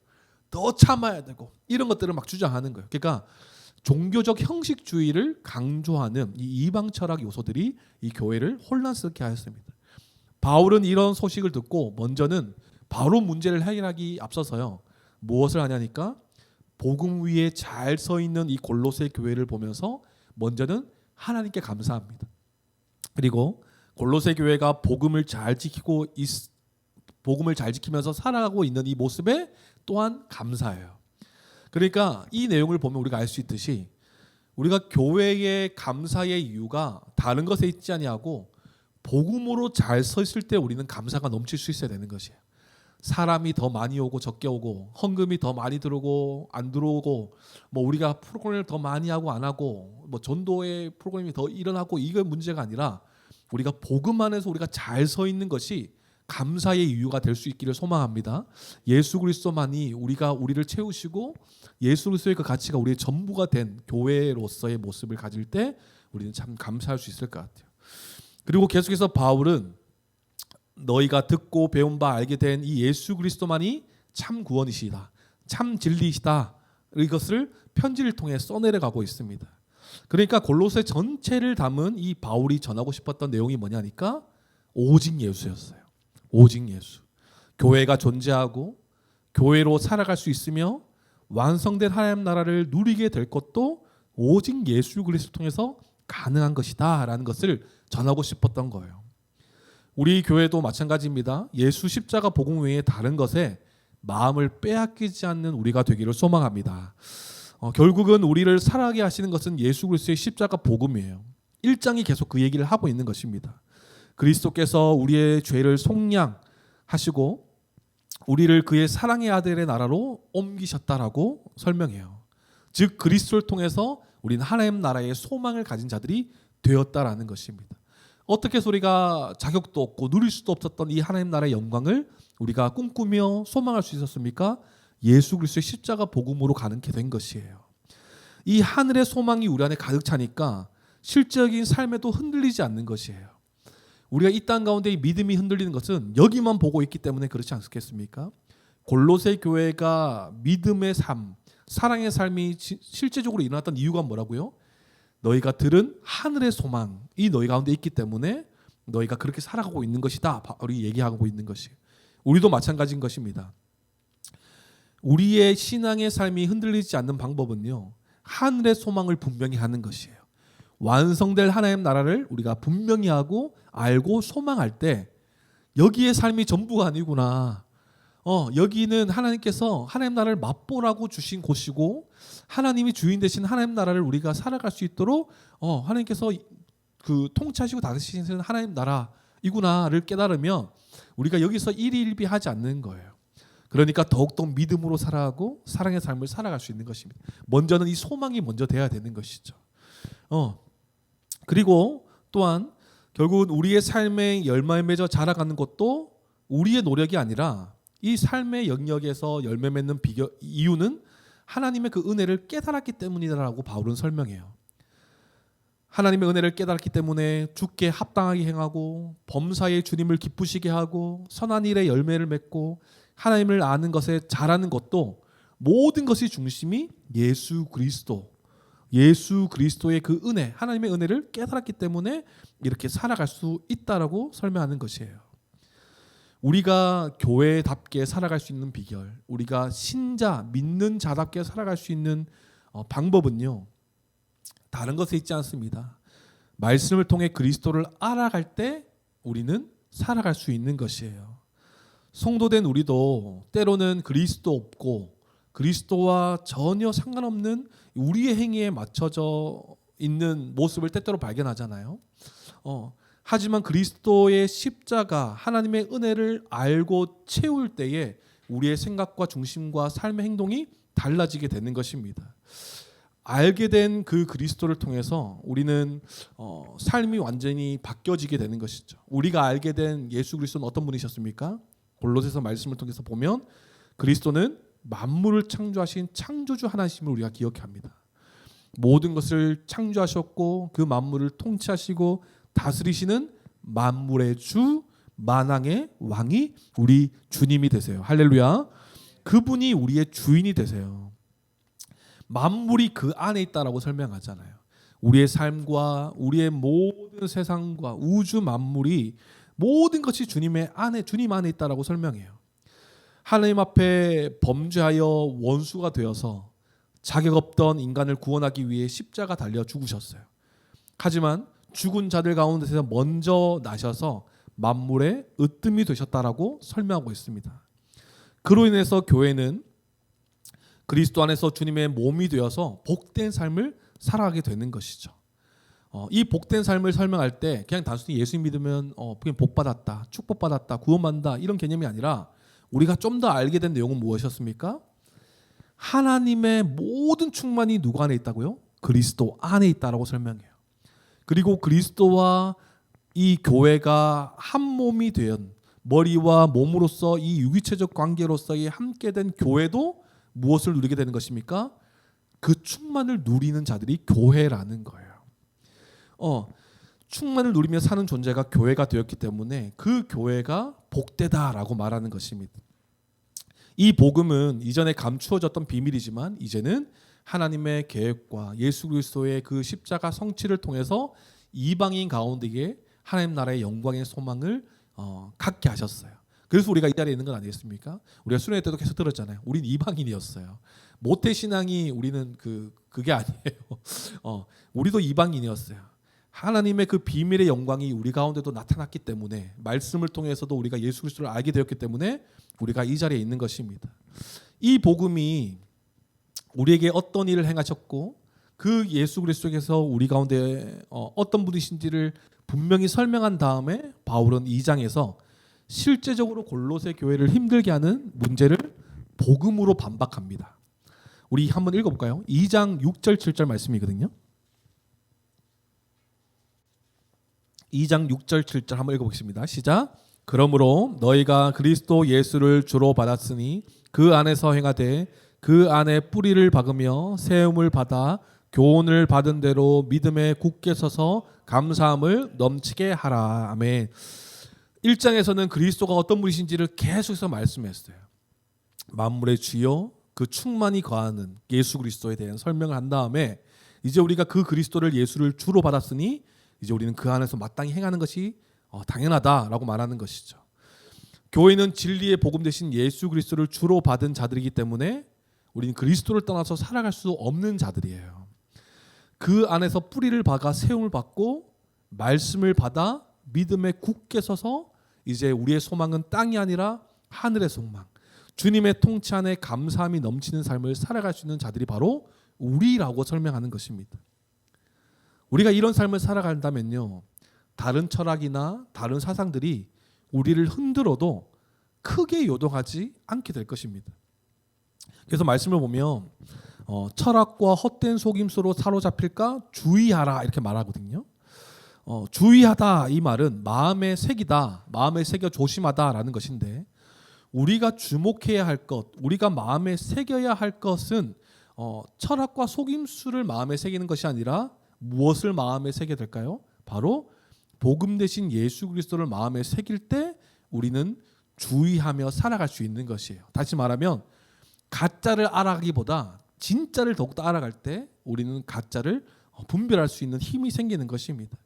Speaker 1: 더 참아야 되고 이런 것들을 막 주장하는 거예요. 그러니까 종교적 형식주의를 강조하는 이 이방 철학 요소들이 이 교회를 혼란스럽게 하였습니다. 바울은 이런 소식을 듣고 먼저는 바로 문제를 해결하기 앞서서요. 무엇을 하냐니까 복음 위에 잘 서 있는 이 골로새 교회를 보면서 먼저는 하나님께 감사합니다. 그리고 골로새 교회가 복음을 잘 지키면서 살아가고 있는 이 모습에 또한 감사해요. 그러니까 이 내용을 보면 우리가 알 수 있듯이 우리가 교회의 감사의 이유가 다른 것에 있지 아니하고 복음으로 잘 서 있을 때 우리는 감사가 넘칠 수 있어야 되는 것이에요. 사람이 더 많이 오고 적게 오고 헌금이 더 많이 들어오고 안 들어오고 뭐 우리가 프로그램을 더 많이 하고 안 하고 뭐 전도의 프로그램이 더 일어나고 이게 문제가 아니라 우리가 복음 안에서 우리가 잘 서 있는 것이 감사의 이유가 될 수 있기를 소망합니다. 예수 그리스도만이 우리를 채우시고 예수 그리스도의 그 가치가 우리의 전부가 된 교회로서의 모습을 가질 때 우리는 참 감사할 수 있을 것 같아요. 그리고 계속해서 바울은 너희가 듣고 배운 바 알게 된 이 예수 그리스도만이 참 구원이시다, 참 진리이시다, 이것을 편지를 통해 써내려가고 있습니다. 그러니까 골로새 전체를 담은 이 바울이 전하고 싶었던 내용이 뭐냐니까 오직 예수였어요. 오직 예수. 교회가 존재하고 교회로 살아갈 수 있으며 완성된 하나님 나라를 누리게 될 것도 오직 예수 그리스도 통해서 가능한 것이다 라는 것을 전하고 싶었던 거예요. 우리 교회도 마찬가지입니다. 예수 십자가 복음 외에 다른 것에 마음을 빼앗기지 않는 우리가 되기를 소망합니다. 결국은 우리를 살아가게 하시는 것은 예수 그리스도의 십자가 복음이에요. 1장이 계속 그 얘기를 하고 있는 것입니다. 그리스도께서 우리의 죄를 속량하시고 우리를 그의 사랑의 아들의 나라로 옮기셨다라고 설명해요. 즉 그리스도를 통해서 우리는 하나님 나라의 소망을 가진 자들이 되었다라는 것입니다. 어떻게 우리가 자격도 없고 누릴 수도 없었던 이 하나님 나라의 영광을 우리가 꿈꾸며 소망할 수 있었습니까? 예수 그리스도의 십자가 복음으로 가능케 된 것이에요. 이 하늘의 소망이 우리 안에 가득 차니까 실제적인 삶에도 흔들리지 않는 것이에요. 우리가 이 땅 가운데 이 믿음이 흔들리는 것은 여기만 보고 있기 때문에 그렇지 않겠습니까? 골로새 교회가 믿음의 삶, 사랑의 삶이 실제적으로 일어났던 이유가 뭐라고요? 너희가 들은 하늘의 소망이 너희 가운데 있기 때문에 너희가 그렇게 살아가고 있는 것이다. 바울이 얘기하고 있는 것이. 우리도 마찬가지인 것입니다. 우리의 신앙의 삶이 흔들리지 않는 방법은요. 하늘의 소망을 분명히 하는 것이에요. 완성될 하나님 나라를 우리가 분명히 하고 알고 소망할 때 여기에 삶이 전부가 아니구나. 여기는 하나님께서 하나님 나라를 맛보라고 주신 곳이고 하나님이 주인 되신 하나님 나라를 우리가 살아갈 수 있도록 하나님께서 그 통치하시고 다스리시는 하나님 나라이구나를 깨달으면 우리가 여기서 일희일비하지 않는 거예요. 그러니까 더욱더 믿음으로 살아가고 사랑의 삶을 살아갈 수 있는 것입니다. 먼저는 이 소망이 먼저 돼야 되는 것이죠. 그리고 또한 결국은 우리의 삶의 열매에 맺어 자라가는 것도 우리의 노력이 아니라 이 삶의 영역에서 열매 맺는 이유는 하나님의 그 은혜를 깨달았기 때문이라고 바울은 설명해요. 하나님의 은혜를 깨달았기 때문에 주께 합당하게 행하고 범사에 주님을 기쁘시게 하고 선한 일에 열매를 맺고 하나님을 아는 것에 잘하는 것도 모든 것이 중심이 예수 그리스도의 그 은혜, 하나님의 은혜를 깨달았기 때문에 이렇게 살아갈 수 있다라고 설명하는 것이에요. 우리가 교회답게 살아갈 수 있는 비결, 우리가 신자, 믿는 자답게 살아갈 수 있는 방법은요, 다른 것에 있지 않습니다. 말씀을 통해 그리스도를 알아갈 때 우리는 살아갈 수 있는 것이에요. 성도된 우리도 때로는 그리스도 없고 그리스도와 전혀 상관없는 우리의 행위에 맞춰져 있는 모습을 때때로 발견하잖아요. 하지만 그리스도의 십자가, 하나님의 은혜를 알고 채울 때에 우리의 생각과 중심과 삶의 행동이 달라지게 되는 것입니다. 알게 된 그 그리스도를 통해서 우리는 삶이 완전히 바뀌어지게 되는 것이죠. 우리가 알게 된 예수 그리스도는 어떤 분이셨습니까? 골로새서 말씀을 통해서 보면 그리스도는 만물을 창조하신 창조주 하나님을 우리가 기억해야 합니다. 모든 것을 창조하셨고 그 만물을 통치하시고 다스리시는 만물의 주, 만왕의 왕이 우리 주님이 되세요. 할렐루야. 그분이 우리의 주인이 되세요. 만물이 그 안에 있다라고 설명하잖아요. 우리의 삶과 우리의 모든 세상과 우주 만물이 모든 것이 주님 안에 있다라고 설명해요. 하나님 앞에 범죄하여 원수가 되어서 자격 없던 인간을 구원하기 위해 십자가 달려 죽으셨어요. 하지만 죽은 자들 가운데서 먼저 나셔서 만물의 으뜸이 되셨다라고 설명하고 있습니다. 그로 인해서 교회는 그리스도 안에서 주님의 몸이 되어서 복된 삶을 살아가게 되는 것이죠. 이 복된 삶을 설명할 때 그냥 단순히 예수 믿으면 그냥 복받았다, 축복받았다, 구원받는다 이런 개념이 아니라 우리가 좀 더 알게 된 내용은 무엇이었습니까? 하나님의 모든 충만이 누구 안에 있다고요? 그리스도 안에 있다라고 설명해요. 그리고 그리스도와 이 교회가 한 몸이 된 머리와 몸으로서 이 유기체적 관계로서의 함께 된 교회도 무엇을 누리게 되는 것입니까? 그 충만을 누리는 자들이 교회라는 거예요. 충만을 누리며 사는 존재가 교회가 되었기 때문에 그 교회가 복되다라고 말하는 것입니다. 이 복음은 이전에 감추어졌던 비밀이지만 이제는 하나님의 계획과 예수 그리스도의 그 십자가 성취를 통해서 이방인 가운데에 하나님 나라의 영광의 소망을 갖게 하셨어요. 그래서 우리가 이 자리에 있는 건 아니겠습니까? 우리가 수련회 때도 계속 들었잖아요. 우린 이방인이었어요. 모태신앙이 우리는 그게 아니에요. 우리도 이방인이었어요. 하나님의 그 비밀의 영광이 우리 가운데도 나타났기 때문에 말씀을 통해서도 우리가 예수 그리스도를 알게 되었기 때문에 우리가 이 자리에 있는 것입니다. 이 복음이 우리에게 어떤 일을 행하셨고 그 예수 그리스도께서 우리 가운데 어떤 분이신지를 분명히 설명한 다음에 바울은 2장에서 실제적으로 골로새 교회를 힘들게 하는 문제를 복음으로 반박합니다. 우리 한번 읽어볼까요? 2장 6절 7절 말씀이거든요. 2장 6절 7절 한번 읽어보겠습니다. 시작. 그러므로 너희가 그리스도 예수를 주로 받았으니 그 안에서 행하되 그 안에 뿌리를 박으며 세움을 받아 교훈을 받은 대로 믿음에 굳게 서서 감사함을 넘치게 하라. 아멘. 1장에서는 그리스도가 어떤 분이신지를 계속해서 말씀했어요. 만물의 주요, 그 충만이 거하는 예수 그리스도에 대한 설명을 한 다음에 이제 우리가 그 그리스도를 예수를 주로 받았으니 이제 우리는 그 안에서 마땅히 행하는 것이 당연하다라고 말하는 것이죠. 교회는 진리의 복음 대신 예수 그리스도를 주로 받은 자들이기 때문에 우리는 그리스도를 떠나서 살아갈 수 없는 자들이에요. 그 안에서 뿌리를 박아 세움을 받고 말씀을 받아 믿음에 굳게 서서 이제 우리의 소망은 땅이 아니라 하늘의 소망. 주님의 통치 안에 감사함이 넘치는 삶을 살아갈 수 있는 자들이 바로 우리라고 설명하는 것입니다. 우리가 이런 삶을 살아간다면요, 다른 철학이나 다른 사상들이 우리를 흔들어도 크게 요동하지 않게 될 것입니다. 그래서 말씀을 보면 철학과 헛된 속임수로 사로잡힐까 주의하라 이렇게 말하거든요. 주의하다 이 말은 마음에 새기다, 마음에 새겨 조심하다라는 것인데, 우리가 주목해야 할 것, 우리가 마음에 새겨야 할 것은 철학과 속임수를 마음에 새기는 것이 아니라 무엇을 마음에 새게 될까요? 바로 복음 대신 예수 그리스도를 마음에 새길 때 우리는 주의하며 살아갈 수 있는 것이에요. 다시 말하면 가짜를 알아가기보다 진짜를 더욱더 알아갈 때 우리는 가짜를 분별할 수 있는 힘이 생기는 것입니다.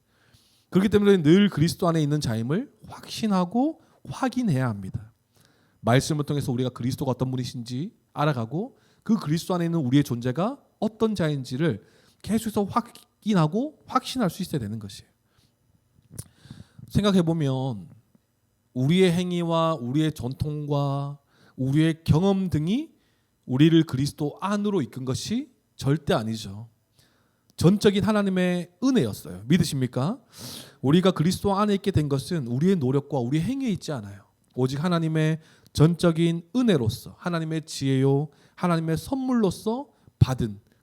Speaker 1: 그렇기 때문에 늘 그리스도 안에 있는 자임을 확신하고 확인해야 합니다. 말씀을 통해서 우리가 그리스도가 어떤 분이신지 알아가고 그 그리스도 안에 있는 우리의 존재가 어떤 자인지를 계속해서 확인하고 확신할 수 있어야 되는 것이에요. 생각해보면 우리의 행위와 우리의 전통과 우리의 경험 등이 우리를 그리스도 안으로 이끈 것이 절대 아니죠. 전적인 하나님의 은혜였어요. 믿으십니까? 우리가 그리스도 안에 있게 된 것은 우리의 노력과 우리의 행위에 있지 않아요. 오직 하나님의 전적인 은혜로서, 하나님의 지혜요, 하나님의 선물로서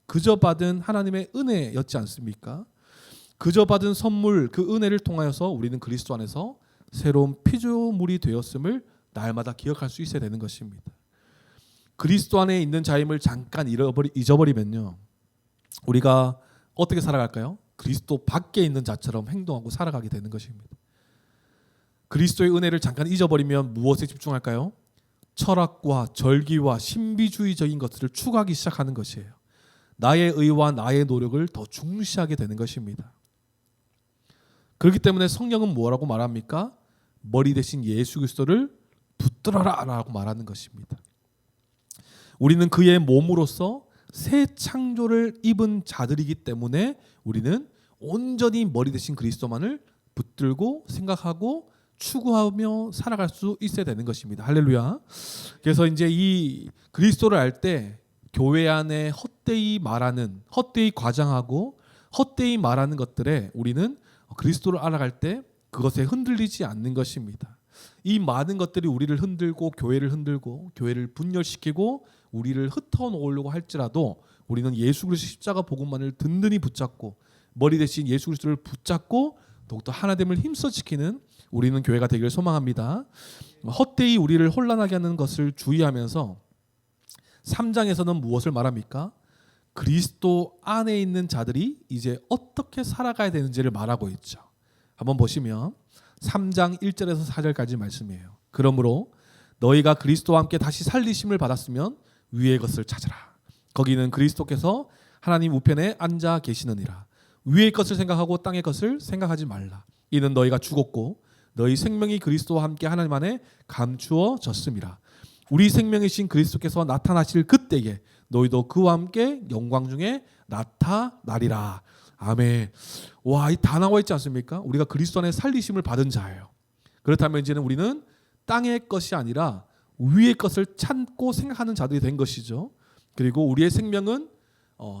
Speaker 1: 그저 받은 하나님의 은혜였지 않습니까? 그저 받은 선물, 그 은혜를 통하여서 우리는 그리스도 안에서 새로운 피조물이 되었음을 날마다 기억할 수 있어야 되는 것입니다. 그리스도 안에 있는 자임을 잠깐 잊어버리면요, 우리가 어떻게 살아갈까요? 그리스도 밖에 있는 자처럼 행동하고 살아가게 되는 것입니다. 그리스도의 은혜를 잠깐 잊어버리면 무엇에 집중할까요? 철학과 절기와 신비주의적인 것들을 추구하기 시작하는 것이에요. 나의 의와 나의 노력을 더 중시하게 되는 것입니다. 그렇기 때문에 성경은 뭐라고 말합니까? 머리 대신 예수 그리스도를 붙들어라 라고 말하는 것입니다. 우리는 그의 몸으로서 새 창조를 입은 자들이기 때문에 우리는 온전히 머리 대신 그리스도만을 붙들고 생각하고 추구하며 살아갈 수 있어야 되는 것입니다. 할렐루야. 그래서 이제 이 그리스도를 알 때 교회 안에 헛되이 과장하고 헛되이 말하는 것들에 우리는 그리스도를 알아갈 때 그것에 흔들리지 않는 것입니다. 이 많은 것들이 우리를 흔들고 교회를 분열시키고 우리를 흩어놓으려고 할지라도 우리는 예수 그리스도 십자가 복음만을 든든히 붙잡고 머리 대신 예수 그리스도를 붙잡고 더욱더 하나됨을 힘써지키는 우리는 교회가 되기를 소망합니다. 헛되이 우리를 혼란하게 하는 것을 주의하면서 3장에서는 무엇을 말합니까? 그리스도 안에 있는 자들이 이제 어떻게 살아가야 되는지를 말하고 있죠. 한번 보시면 3장 1절에서 4절까지 말씀이에요. 그러므로 너희가 그리스도와 함께 다시 살리심을 받았으면 위의 것을 찾으라. 거기는 그리스도께서 하나님 우편에 앉아 계시느니라. 위의 것을 생각하고 땅의 것을 생각하지 말라. 이는 너희가 죽었고 너희 생명이 그리스도와 함께 하나님 안에 감추어졌음이라. 우리 생명이신 그리스도께서 나타나실 그때에 너희도 그와 함께 영광 중에 나타나리라. 아멘. 와, 이 다 나와 있지 않습니까? 우리가 그리스도 안에 살리심을 받은 자예요. 그렇다면 이제는 우리는 땅의 것이 아니라 위의 것을 찾고 생각하는 자들이 된 것이죠. 그리고 우리의 생명은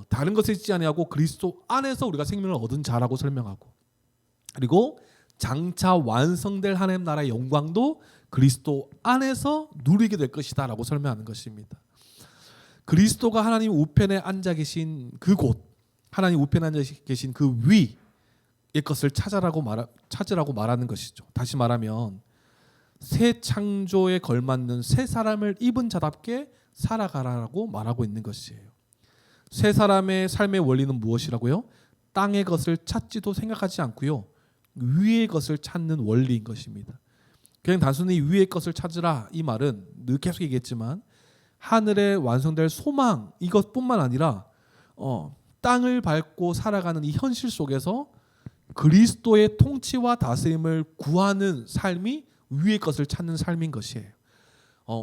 Speaker 1: 다른 것에 있지 아니하고 그리스도 안에서 우리가 생명을 얻은 자라고 설명하고, 그리고 장차 완성될 하나님 나라의 영광도 그리스도 안에서 누리게 될 것이다 라고 설명하는 것입니다. 그리스도가 하나님 우편에 앉아 계신 그곳, 하나님 우편에 앉아 계신 그 위의 것을 찾으라고 말하는 것이죠. 다시 말하면 새 창조에 걸맞는 새 사람을 입은 자답게 살아가라고 말하고 있는 것이에요. 새 사람의 삶의 원리는 무엇이라고요? 땅의 것을 찾지도 생각하지 않고요, 위의 것을 찾는 원리인 것입니다. 그냥 단순히 위의 것을 찾으라 이 말은 늘 계속 얘기했지만 하늘에 완성될 소망 이것뿐만 아니라 땅을 밟고 살아가는 이 현실 속에서 그리스도의 통치와 다스림을 구하는 삶이 위의 것을 찾는 삶인 것이에요.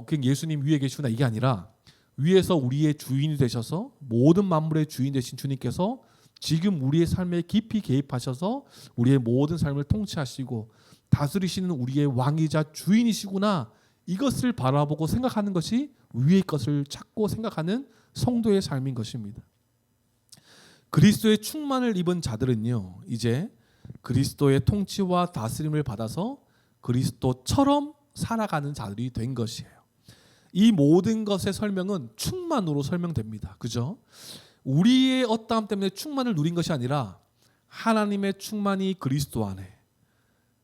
Speaker 1: 그냥 예수님 위에 계시구나 이게 아니라 위에서 우리의 주인이 되셔서 모든 만물의 주인 되신 주님께서 지금 우리의 삶에 깊이 개입하셔서 우리의 모든 삶을 통치하시고 다스리시는 우리의 왕이자 주인이시구나, 이것을 바라보고 생각하는 것이 위의 것을 찾고 생각하는 성도의 삶인 것입니다. 그리스도의 충만을 입은 자들은요, 이제 그리스도의 통치와 다스림을 받아서 그리스도처럼 살아가는 자들이 된 것이에요. 이 모든 것의 설명은 충만으로 설명됩니다. 그죠? 우리의 어떠함 때문에 충만을 누린 것이 아니라 하나님의 충만이 그리스도 안에,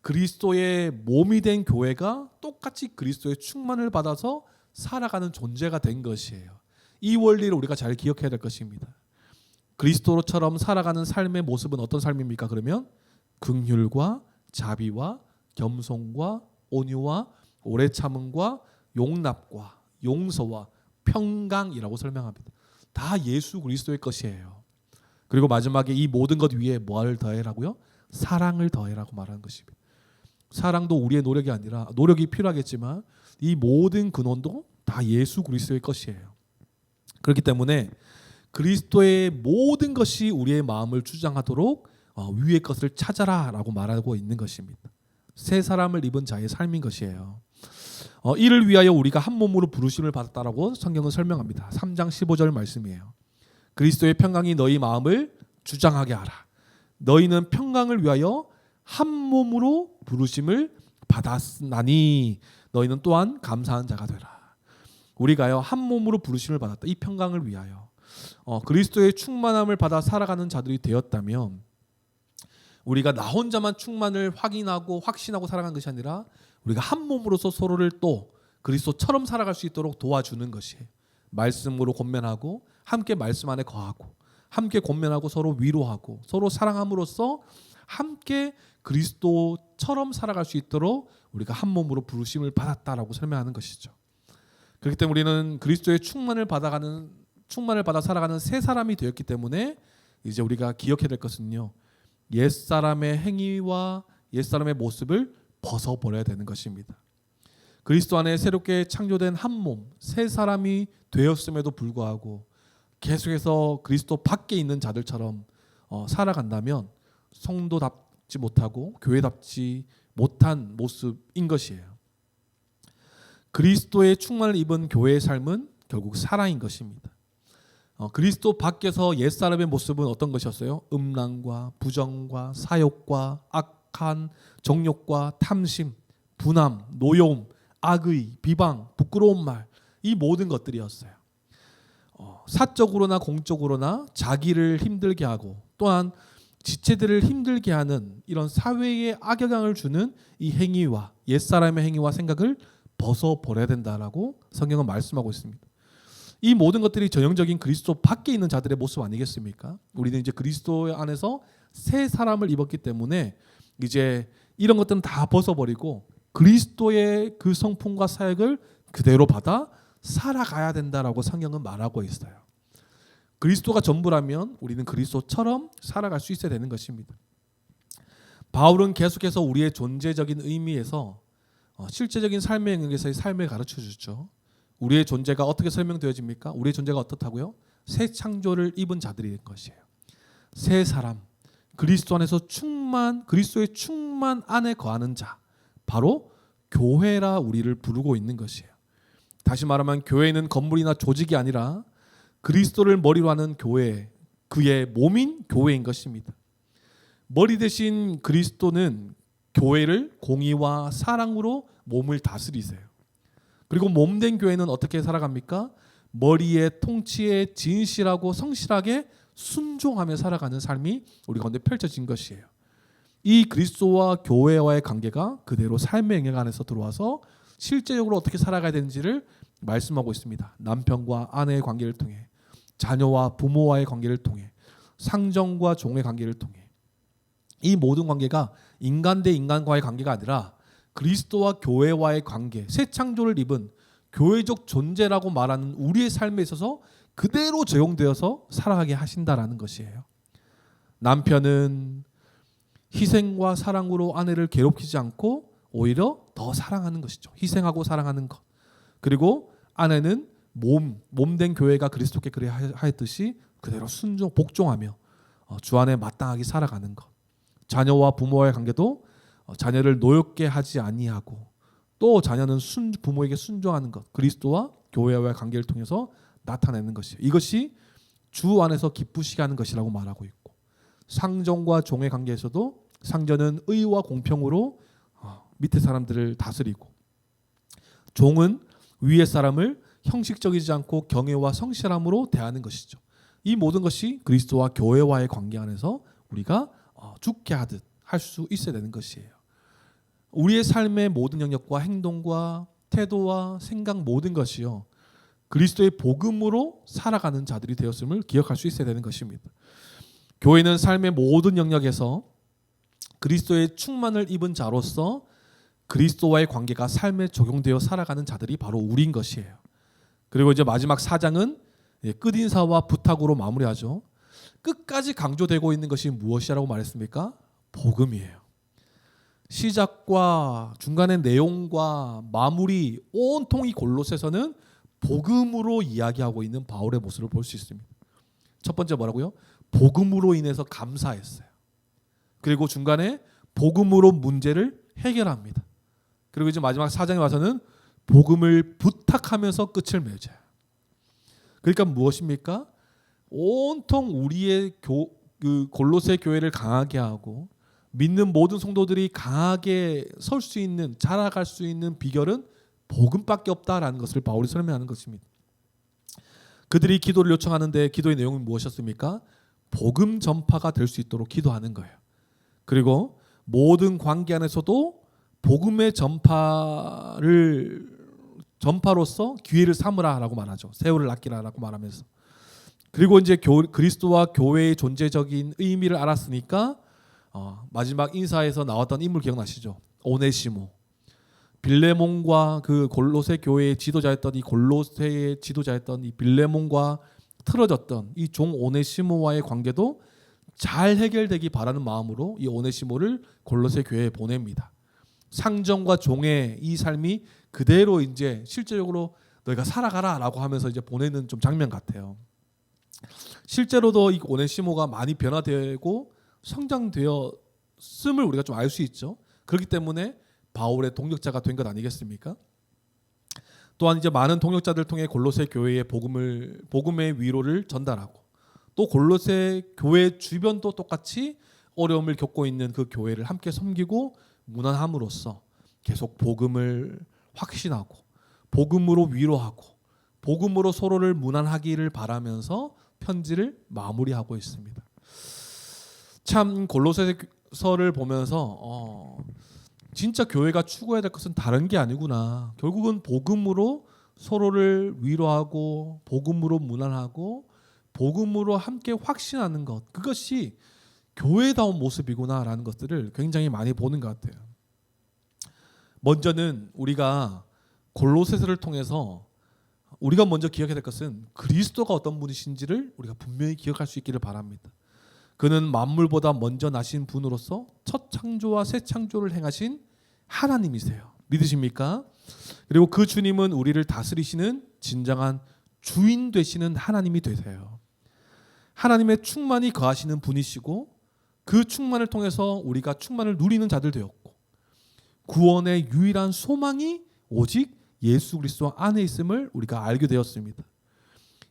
Speaker 1: 그리스도의 몸이 된 교회가 똑같이 그리스도의 충만을 받아서 살아가는 존재가 된 것이에요. 이 원리를 우리가 잘 기억해야 될 것입니다. 그리스도처럼 살아가는 삶의 모습은 어떤 삶입니까? 그러면 긍휼과 자비와 겸손과 온유와 오래 참음과 용납과 용서와 평강이라고 설명합니다. 다 예수 그리스도의 것이에요. 그리고 마지막에 이 모든 것 위에 뭐를 더해라고요? 사랑을 더해라고 말하는 것입니다. 사랑도 우리의 노력이 아니라, 노력이 필요하겠지만 이 모든 근원도 다 예수 그리스도의 것이에요. 그렇기 때문에 그리스도의 모든 것이 우리의 마음을 주장하도록 위의 것을 찾아라라고 말하고 있는 것입니다. 새 사람을 입은 자의 삶인 것이에요. 이를 위하여 우리가 한 몸으로 부르심을 받았다라고 성경은 설명합니다. 3장 15절 말씀이에요. 그리스도의 평강이 너희 마음을 주장하게 하라. 너희는 평강을 위하여 한 몸으로 부르심을 받았나니 너희는 또한 감사한 자가 되라. 우리가요 한 몸으로 부르심을 받았다. 이 평강을 위하여 그리스도의 충만함을 받아 살아가는 자들이 되었다면, 우리가 나 혼자만 충만을 확인하고 확신하고 살아가는 것이 아니라 우리가 한 몸으로서 서로를 또 그리스도처럼 살아갈 수 있도록 도와주는 것이에요. 말씀으로 권면하고 함께 말씀 안에 거하고 함께 권면하고 서로 위로하고 서로 사랑함으로써 함께 그리스도처럼 살아갈 수 있도록 우리가 한 몸으로 부르심을 받았다라고 설명하는 것이죠. 그렇기 때문에 우리는 그리스도의 충만을 받아 살아가는 새 사람이 되었기 때문에 이제 우리가 기억해야 될 것은요, 옛사람의 행위와 옛사람의 모습을 벗어버려야 되는 것입니다. 그리스도 안에 새롭게 창조된 한 몸, 새 사람이 되었음에도 불구하고 계속해서 그리스도 밖에 있는 자들처럼 살아간다면 성도답지 못하고 교회답지 못한 모습인 것이에요. 그리스도의 충만을 입은 교회의 삶은 결국 사랑인 것입니다. 그리스도 밖에서 옛사람의 모습은 어떤 것이었어요? 음란과 부정과 사욕과 악한 정욕과 탐심, 분함, 노여움, 악의, 비방, 부끄러운 말, 이 모든 것들이었어요. 사적으로나 공적으로나 자기를 힘들게 하고 또한 지체들을 힘들게 하는 이런 사회에 악영향을 주는 이 행위와 옛사람의 행위와 생각을 벗어버려야 된다라고 성경은 말씀하고 있습니다. 이 모든 것들이 전형적인 그리스도 밖에 있는 자들의 모습 아니겠습니까? 우리는 이제 그리스도 안에서 새 사람을 입었기 때문에 이제 이런 것들은 다 벗어버리고 그리스도의 그 성품과 사역을 그대로 받아 살아가야 된다라고 성경은 말하고 있어요. 그리스도가 전부라면 우리는 그리스도처럼 살아갈 수 있어야 되는 것입니다. 바울은 계속해서 우리의 존재적인 의미에서 실제적인 삶의 영역에서의 삶을 가르쳐 주죠. 우리의 존재가 어떻게 설명되어집니까? 우리의 존재가 어떻다고요? 새 창조를 입은 자들인 것이에요. 새 사람, 그리스도 안에서 그리스도의 충만 안에 거하는 자, 바로 교회라 우리를 부르고 있는 것이에요. 다시 말하면 교회는 건물이나 조직이 아니라 그리스도를 머리로 하는 교회, 그의 몸인 교회인 것입니다. 머리 대신 그리스도는 교회를 공의와 사랑으로 몸을 다스리세요. 그리고 몸된 교회는 어떻게 살아갑니까? 머리의 통치에 진실하고 성실하게 순종하며 살아가는 삶이 우리 가운데 펼쳐진 것이에요. 이 그리스도와 교회와의 관계가 그대로 삶의 영역 안에서 들어와서 실제적으로 어떻게 살아가야 되는지를 말씀하고 있습니다. 남편과 아내의 관계를 통해, 자녀와 부모와의 관계를 통해, 상정과 종의 관계를 통해, 이 모든 관계가 인간 대 인간과의 관계가 아니라 그리스도와 교회와의 관계, 새 창조를 입은 교회적 존재라고 말하는 우리의 삶에 있어서 그대로 적용되어서 살아가게 하신다라는 것이에요. 남편은 희생과 사랑으로 아내를 괴롭히지 않고 오히려 더 사랑하는 것이죠. 희생하고 사랑하는 것. 그리고 아내는 몸된 교회가 그리스도께 그래 하였듯이 그대로 순종, 복종하며 주 안에 마땅하게 살아가는 것. 자녀와 부모와의 관계도 자녀를 노엽게 하지 아니하고 또 자녀는 부모에게 순종하는 것, 그리스도와 교회와의 관계를 통해서 나타내는 것이에요. 이것이 주 안에서 기쁘시게 하는 것이라고 말하고 있고, 상전과 종의 관계에서도 상전은 의와 공평으로 밑에 사람들을 다스리고, 종은 위의 사람을 형식적이지 않고 경외와 성실함으로 대하는 것이죠. 이 모든 것이 그리스도와 교회와의 관계 안에서 우리가 죽게 하듯 할 수 있어야 되는 것이에요. 우리의 삶의 모든 영역과 행동과 태도와 생각 모든 것이요, 그리스도의 복음으로 살아가는 자들이 되었음을 기억할 수 있어야 되는 것입니다. 교회는 삶의 모든 영역에서 그리스도의 충만을 입은 자로서 그리스도와의 관계가 삶에 적용되어 살아가는 자들이 바로 우리인 것이에요. 그리고 이제 마지막 4장은 끝인사와 부탁으로 마무리하죠. 끝까지 강조되고 있는 것이 무엇이라고 말했습니까? 복음이에요. 시작과 중간의 내용과 마무리 온통 이 골로새서는 복음으로 이야기하고 있는 바울의 모습을 볼 수 있습니다. 첫 번째 뭐라고요? 복음으로 인해서 감사했어요. 그리고 중간에 복음으로 문제를 해결합니다. 그리고 이제 마지막 4장에 와서는 복음을 부탁하면서 끝을 맺어요. 그러니까 무엇입니까? 온통 우리의 골로새 교회를 강하게 하고 믿는 모든 성도들이 강하게 설 수 있는, 자라갈 수 있는 비결은 복음밖에 없다라는 것을 바울이 설명하는 것입니다. 그들이 기도를 요청하는데 기도의 내용은 무엇이었습니까? 복음 전파가 될 수 있도록 기도하는 거예요. 그리고 모든 관계 안에서도 복음의 전파로서 기회를 삼으라라고 말하죠. 세월을 아끼라라고 말하면서. 그리고 이제 그리스도와 교회의 존재적인 의미를 알았으니까 마지막 인사에서 나왔던 인물 기억나시죠? 오네시모. 빌레몬과 그 골로새 교회의 지도자였던 이 골로새의 지도자였던 이 빌레몬과 틀어졌던 이 종 오네시모와의 관계도 잘 해결되기 바라는 마음으로 이 오네시모를 골로새 교회에 보냅니다. 상전과 종의 이 삶이 그대로 이제 실제적으로 너희가 살아가라라고 하면서 이제 보내는 좀 장면 같아요. 실제로도 이 오네시모가 많이 변화되고 성장되었음을 우리가 좀 알 수 있죠. 그렇기 때문에 바울의 동역자가 된 것 아니겠습니까? 또한 이제 많은 동역자들 통해 골로새 교회의 복음의 위로를 전달하고, 또 골로새 교회 주변도 똑같이 어려움을 겪고 있는 그 교회를 함께 섬기고 문안함으로써 계속 복음을 확신하고 복음으로 위로하고 복음으로 서로를 문안하기를 바라면서 편지를 마무리하고 있습니다. 참 골로새서를 보면서 진짜 교회가 추구해야 될 것은 다른 게 아니구나. 결국은 복음으로 서로를 위로하고 복음으로 문안하고 복음으로 함께 확신하는 것, 그것이 교회다운 모습이구나라는 것들을 굉장히 많이 보는 것 같아요. 먼저는 우리가 골로새서를 통해서 우리가 먼저 기억해야 될 것은 그리스도가 어떤 분이신지를 우리가 분명히 기억할 수 있기를 바랍니다. 그는 만물보다 먼저 나신 분으로서 첫 창조와 새 창조를 행하신 하나님이세요. 믿으십니까? 그리고 그 주님은 우리를 다스리시는 진정한 주인 되시는 하나님이 되세요. 하나님의 충만이 거하시는 분이시고 그 충만을 통해서 우리가 충만을 누리는 자들 되었고, 구원의 유일한 소망이 오직 예수 그리스도 안에 있음을 우리가 알게 되었습니다.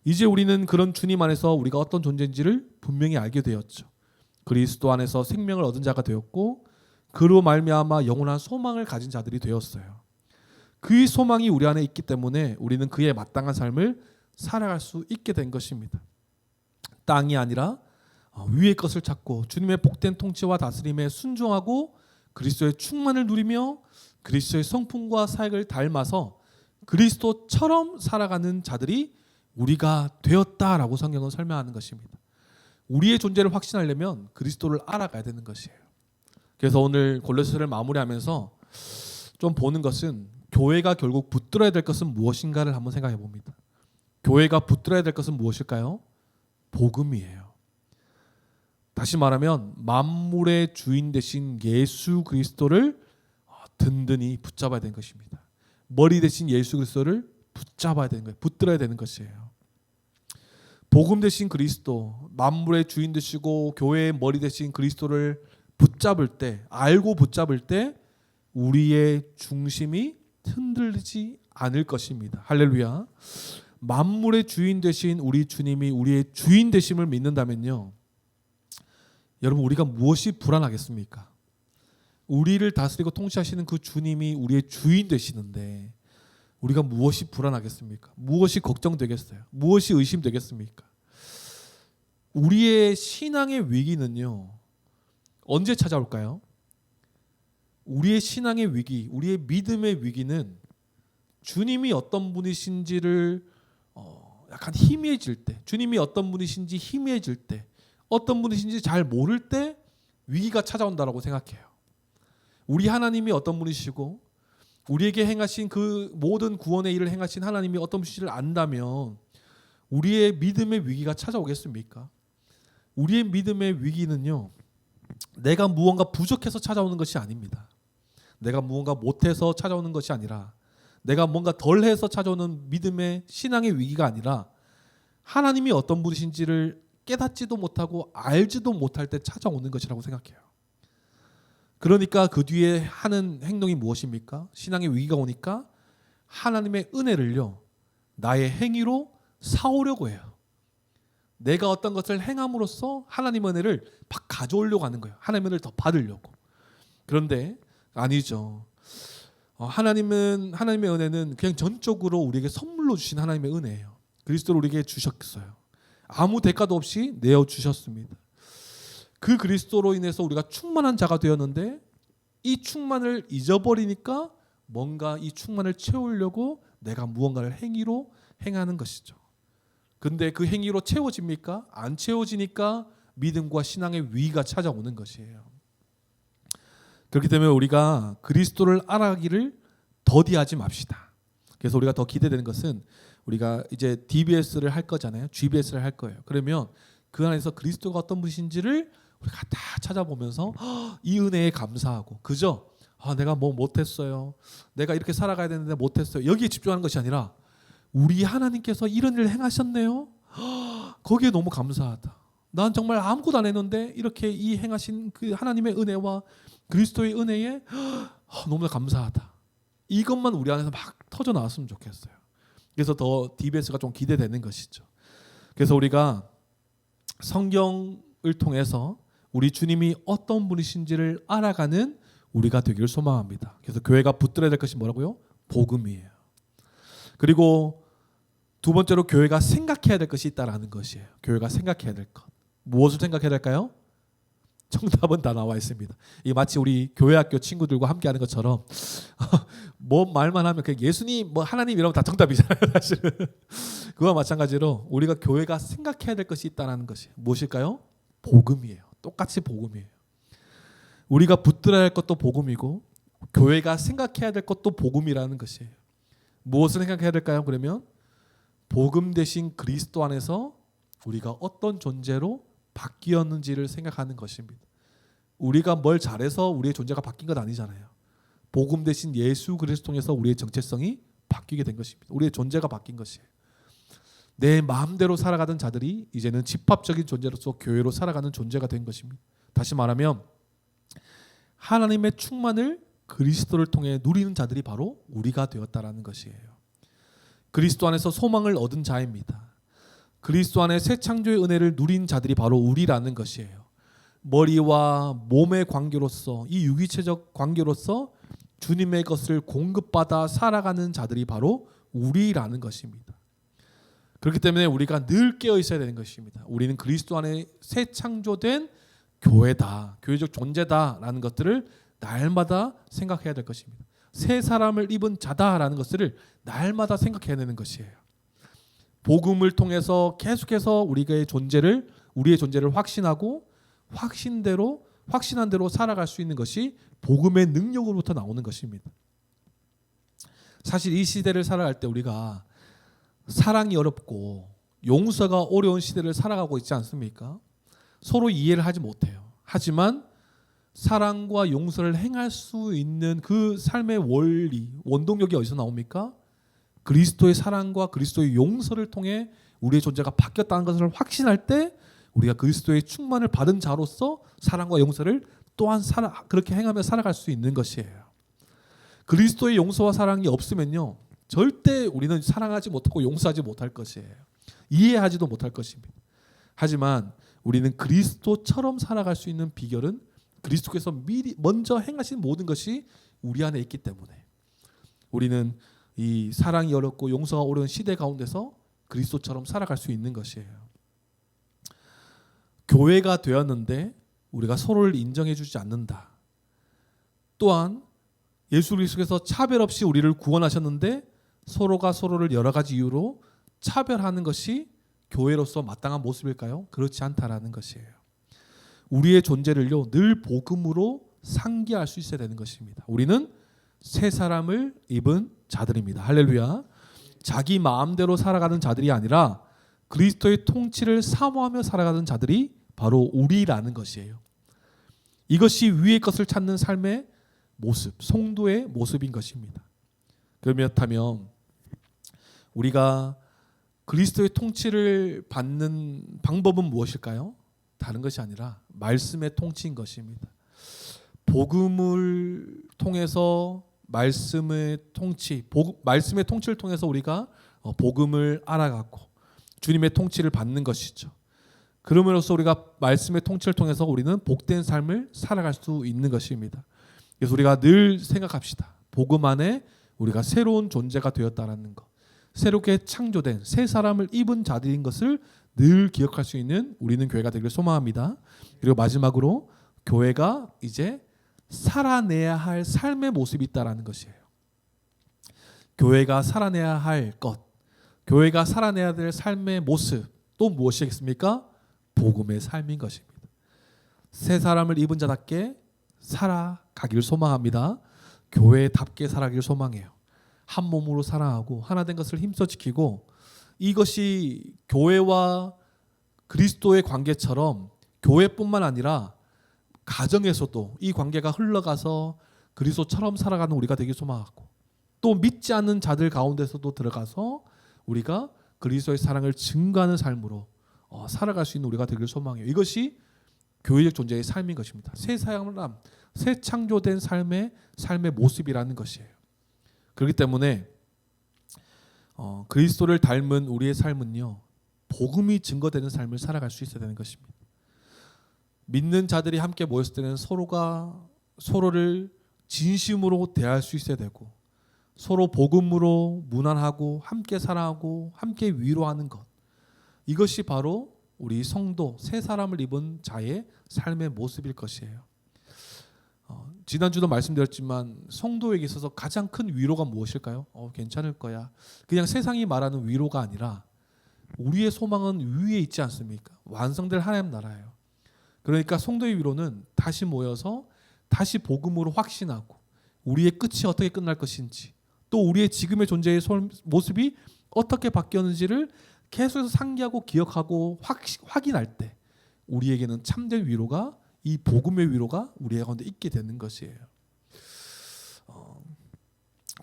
Speaker 1: 이제 우리는 그런 주님 안에서 우리가 어떤 존재인지를 분명히 알게 되었죠. 그리스도 안에서 생명을 얻은 자가 되었고, 그로 말미암아 영원한 소망을 가진 자들이 되었어요. 그 소망이 우리 안에 있기 때문에 우리는 그에 마땅한 삶을 살아갈 수 있게 된 것입니다. 땅이 아니라 위의 것을 찾고 주님의 복된 통치와 다스림에 순종하고 그리스도의 충만을 누리며 그리스도의 성품과 사역을 닮아서 그리스도처럼 살아가는 자들이 우리가 되었다라고 성경은 설명하는 것입니다. 우리의 존재를 확신하려면 그리스도를 알아가야 되는 것이에요. 그래서 오늘 골로새서를 마무리하면서 좀 보는 것은 교회가 결국 붙들어야 될 것은 무엇인가를 한번 생각해 봅니다. 교회가 붙들어야 될 것은 무엇일까요? 복음이에요. 다시 말하면 만물의 주인 되신 예수 그리스도를 든든히 붙잡아야 되는 것입니다. 머리 대신 예수 그리스도를 붙잡아야 되는 거예요. 붙들어야 되는 것이에요. 복음 대신 그리스도, 만물의 주인 되시고 교회의 머리 대신 그리스도를 붙잡을 때, 알고 붙잡을 때 우리의 중심이 흔들리지 않을 것입니다. 할렐루야. 만물의 주인 되신 우리 주님이 우리의 주인 되심을 믿는다면요, 여러분 우리가 무엇이 불안하겠습니까? 우리를 다스리고 통치하시는 그 주님이 우리의 주인 되시는데 우리가 무엇이 불안하겠습니까? 무엇이 걱정되겠어요? 무엇이 의심되겠습니까? 우리의 신앙의 위기는요, 언제 찾아올까요? 우리의 신앙의 위기, 우리의 믿음의 위기는 주님이 어떤 분이신지를 약간 희미해질 때, 주님이 어떤 분이신지 희미해질 때, 어떤 분이신지 잘 모를 때 위기가 찾아온다라고 생각해요. 우리 하나님이 어떤 분이시고 우리에게 행하신 그 모든 구원의 일을 행하신 하나님이 어떤 분이신지를 안다면 우리의 믿음의 위기가 찾아오겠습니까? 우리의 믿음의 위기는요, 내가 무언가 부족해서 찾아오는 것이 아닙니다. 내가 무언가 못해서 찾아오는 것이 아니라, 내가 뭔가 덜해서 찾아오는 믿음의 신앙의 위기가 아니라 하나님이 어떤 분이신지를 깨닫지도 못하고 알지도 못할 때 찾아오는 것이라고 생각해요. 그러니까 그 뒤에 하는 행동이 무엇입니까? 신앙의 위기가 오니까 하나님의 은혜를요, 나의 행위로 사오려고 해요. 내가 어떤 것을 행함으로써 하나님의 은혜를 가져오려고 하는 거예요. 하나님의 은혜를 더 받으려고. 그런데 아니죠. 하나님의 은혜는 그냥 전적으로 우리에게 선물로 주신 하나님의 은혜예요. 그리스도를 우리에게 주셨어요. 아무 대가도 없이 내어 주셨습니다. 그 그리스도로 인해서 우리가 충만한 자가 되었는데 이 충만을 잊어버리니까 뭔가 이 충만을 채우려고 내가 무언가를 행위로 행하는 것이죠. 근데 그 행위로 채워집니까? 안 채워지니까 믿음과 신앙의 위기가 찾아오는 것이에요. 그렇기 때문에 우리가 그리스도를 알아가기를 더디하지 맙시다. 그래서 우리가 더 기대되는 것은 우리가 이제 DBS를 할 거잖아요. GBS를 할 거예요. 그러면 그 안에서 그리스도가 어떤 분이신지를 우리가 다 찾아보면서 이 은혜에 감사하고, 그죠? 내가 뭐 못했어요. 내가 이렇게 살아가야 되는데 못했어요. 여기에 집중하는 것이 아니라 우리 하나님께서 이런 일을 행하셨네요. 거기에 너무 감사하다. 난 정말 아무것도 안 했는데 이렇게 이 행하신 그 하나님의 은혜와 그리스도의 은혜에 너무나 감사하다. 이것만 우리 안에서 막 터져 나왔으면 좋겠어요. 그래서 더 DBS가 좀 기대되는 것이죠. 그래서 우리가 성경을 통해서 우리 주님이 어떤 분이신지를 알아가는 우리가 되기를 소망합니다. 그래서 교회가 붙들어야 될 것이 뭐라고요? 복음이에요. 그리고 두 번째로 교회가 생각해야 될 것이 있다라는 것이에요. 교회가 생각해야 될 것. 무엇을 생각해야 될까요? 정답은 다 나와 있습니다. 이 마치 우리 교회학교 친구들과 함께하는 것처럼 뭐 말만 하면 그 예수님, 뭐 하나님 이러면 다 정답이잖아요. 사실은 그와 마찬가지로 우리가 교회가 생각해야 될 것이 있다는 것이 무엇일까요? 복음이에요. 똑같이 복음이에요. 우리가 붙들어야 할 것도 복음이고 교회가 생각해야 될 것도 복음이라는 것이에요. 무엇을 생각해야 될까요? 그러면 복음 대신 그리스도 안에서 우리가 어떤 존재로 바뀌었는지를 생각하는 것입니다. 우리가 뭘 잘해서 우리의 존재가 바뀐 건 아니잖아요. 복음 대신 예수 그리스도 통해서 우리의 정체성이 바뀌게 된 것입니다. 우리의 존재가 바뀐 것이에요. 내 마음대로 살아가던 자들이 이제는 집합적인 존재로서 교회로 살아가는 존재가 된 것입니다. 다시 말하면 하나님의 충만을 그리스도를 통해 누리는 자들이 바로 우리가 되었다라는 것이에요. 그리스도 안에서 소망을 얻은 자입니다. 그리스도 안에 새 창조의 은혜를 누린 자들이 바로 우리라는 것이에요. 머리와 몸의 관계로서, 이 유기체적 관계로서 주님의 것을 공급받아 살아가는 자들이 바로 우리라는 것입니다. 그렇기 때문에 우리가 늘 깨어 있어야 되는 것입니다. 우리는 그리스도 안에 새 창조된 교회다, 교회적 존재다라는 것들을 날마다 생각해야 될 것입니다. 새 사람을 입은 자다라는 것을 날마다 생각해야 되는 것이에요. 복음을 통해서 계속해서 우리의 존재를 확신하고 확신한 대로 살아갈 수 있는 것이 복음의 능력으로부터 나오는 것입니다. 사실 이 시대를 살아갈 때 우리가 사랑이 어렵고 용서가 어려운 시대를 살아가고 있지 않습니까? 서로 이해를 하지 못해요. 하지만 사랑과 용서를 행할 수 있는 그 삶의 원리, 원동력이 어디서 나옵니까? 그리스도의 사랑과 그리스도의 용서를 통해 우리의 존재가 바뀌었다는 것을 확신할 때 우리가 그리스도의 충만을 받은 자로서 사랑과 용서를 또한 그렇게 행하며 살아갈 수 있는 것이에요. 그리스도의 용서와 사랑이 없으면요, 절대 우리는 사랑하지 못하고 용서하지 못할 것이에요. 이해하지도 못할 것입니다. 하지만 우리는 그리스도처럼 살아갈 수 있는 비결은 그리스도께서 미리 먼저 행하신 모든 것이 우리 안에 있기 때문에 우리는 이 사랑이 어렵고 용서가 어려운 시대 가운데서 그리스도처럼 살아갈 수 있는 것이에요. 교회가 되었는데 우리가 서로를 인정해 주지 않는다. 또한 예수 그리스도께서 차별 없이 우리를 구원하셨는데 서로가 서로를 여러 가지 이유로 차별하는 것이 교회로서 마땅한 모습일까요? 그렇지 않다라는 것이에요. 우리의 존재를요, 늘 복음으로 상기할 수 있어야 되는 것입니다. 우리는 새 사람을 입은 자들입니다. 할렐루야. 자기 마음대로 살아가는 자들이 아니라 그리스도의 통치를 사모하며 살아가는 자들이 바로 우리라는 것이에요. 이것이 위의 것을 찾는 삶의 모습, 성도의 모습인 것입니다. 그렇다면 우리가 그리스도의 통치를 받는 방법은 무엇일까요? 다른 것이 아니라 말씀의 통치인 것입니다. 복음을 통해서 말씀의 통치를 통해서 우리가 복음을 알아가고 주님의 통치를 받는 것이죠. 그러므로써 우리가 말씀의 통치를 통해서 우리는 복된 삶을 살아갈 수 있는 것입니다. 그래서 우리가 늘 생각합시다. 복음 안에 우리가 새로운 존재가 되었다라는 것, 새롭게 창조된 새 사람을 입은 자들인 것을 늘 기억할 수 있는 우리는 교회가 되기를 소망합니다. 그리고 마지막으로 교회가 이제 살아내야 할 삶의 모습이 있다라는 것이에요. 교회가 살아내야 할 것, 교회가 살아내야 될 삶의 모습 또 무엇이겠습니까? 복음의 삶인 것입니다. 새 사람을 입은 자답게 살아가기를 소망합니다. 교회답게 살아가기를 소망해요. 한 몸으로 사랑하고 하나 된 것을 힘써 지키고, 이것이 교회와 그리스도의 관계처럼 교회뿐만 아니라 가정에서도 이 관계가 흘러가서 그리스도처럼 살아가는 우리가 되길 소망하고, 또 믿지 않는 자들 가운데서도 들어가서 우리가 그리스도의 사랑을 증거하는 삶으로 살아갈 수 있는 우리가 되길 소망해요. 이것이 교회적 존재의 삶인 것입니다. 새 사람, 새 창조된 삶의 모습이라는 것이에요. 그렇기 때문에 그리스도를 닮은 우리의 삶은요, 복음이 증거되는 삶을 살아갈 수 있어야 되는 것입니다. 믿는 자들이 함께 모였을 때는 서로가 서로를 진심으로 대할 수 있어야 되고, 서로 복음으로 무난하고 함께 사랑하고 함께 위로하는 것, 이것이 바로 우리 성도 새 사람을 입은 자의 삶의 모습일 것이에요. 지난주도 말씀드렸지만 성도에게 있어서 가장 큰 위로가 무엇일까요? 괜찮을 거야. 그냥 세상이 말하는 위로가 아니라 우리의 소망은 위에 있지 않습니까? 완성될 하나님 나라예요. 그러니까 성도의 위로는 다시 모여서 다시 복음으로 확신하고 우리의 끝이 어떻게 끝날 것인지, 또 우리의 지금의 존재의 모습이 어떻게 바뀌었는지를 계속해서 상기하고 기억하고 확인할 때 우리에게는 참된 위로가, 이 복음의 위로가 우리 가운데 있게 되는 것이에요.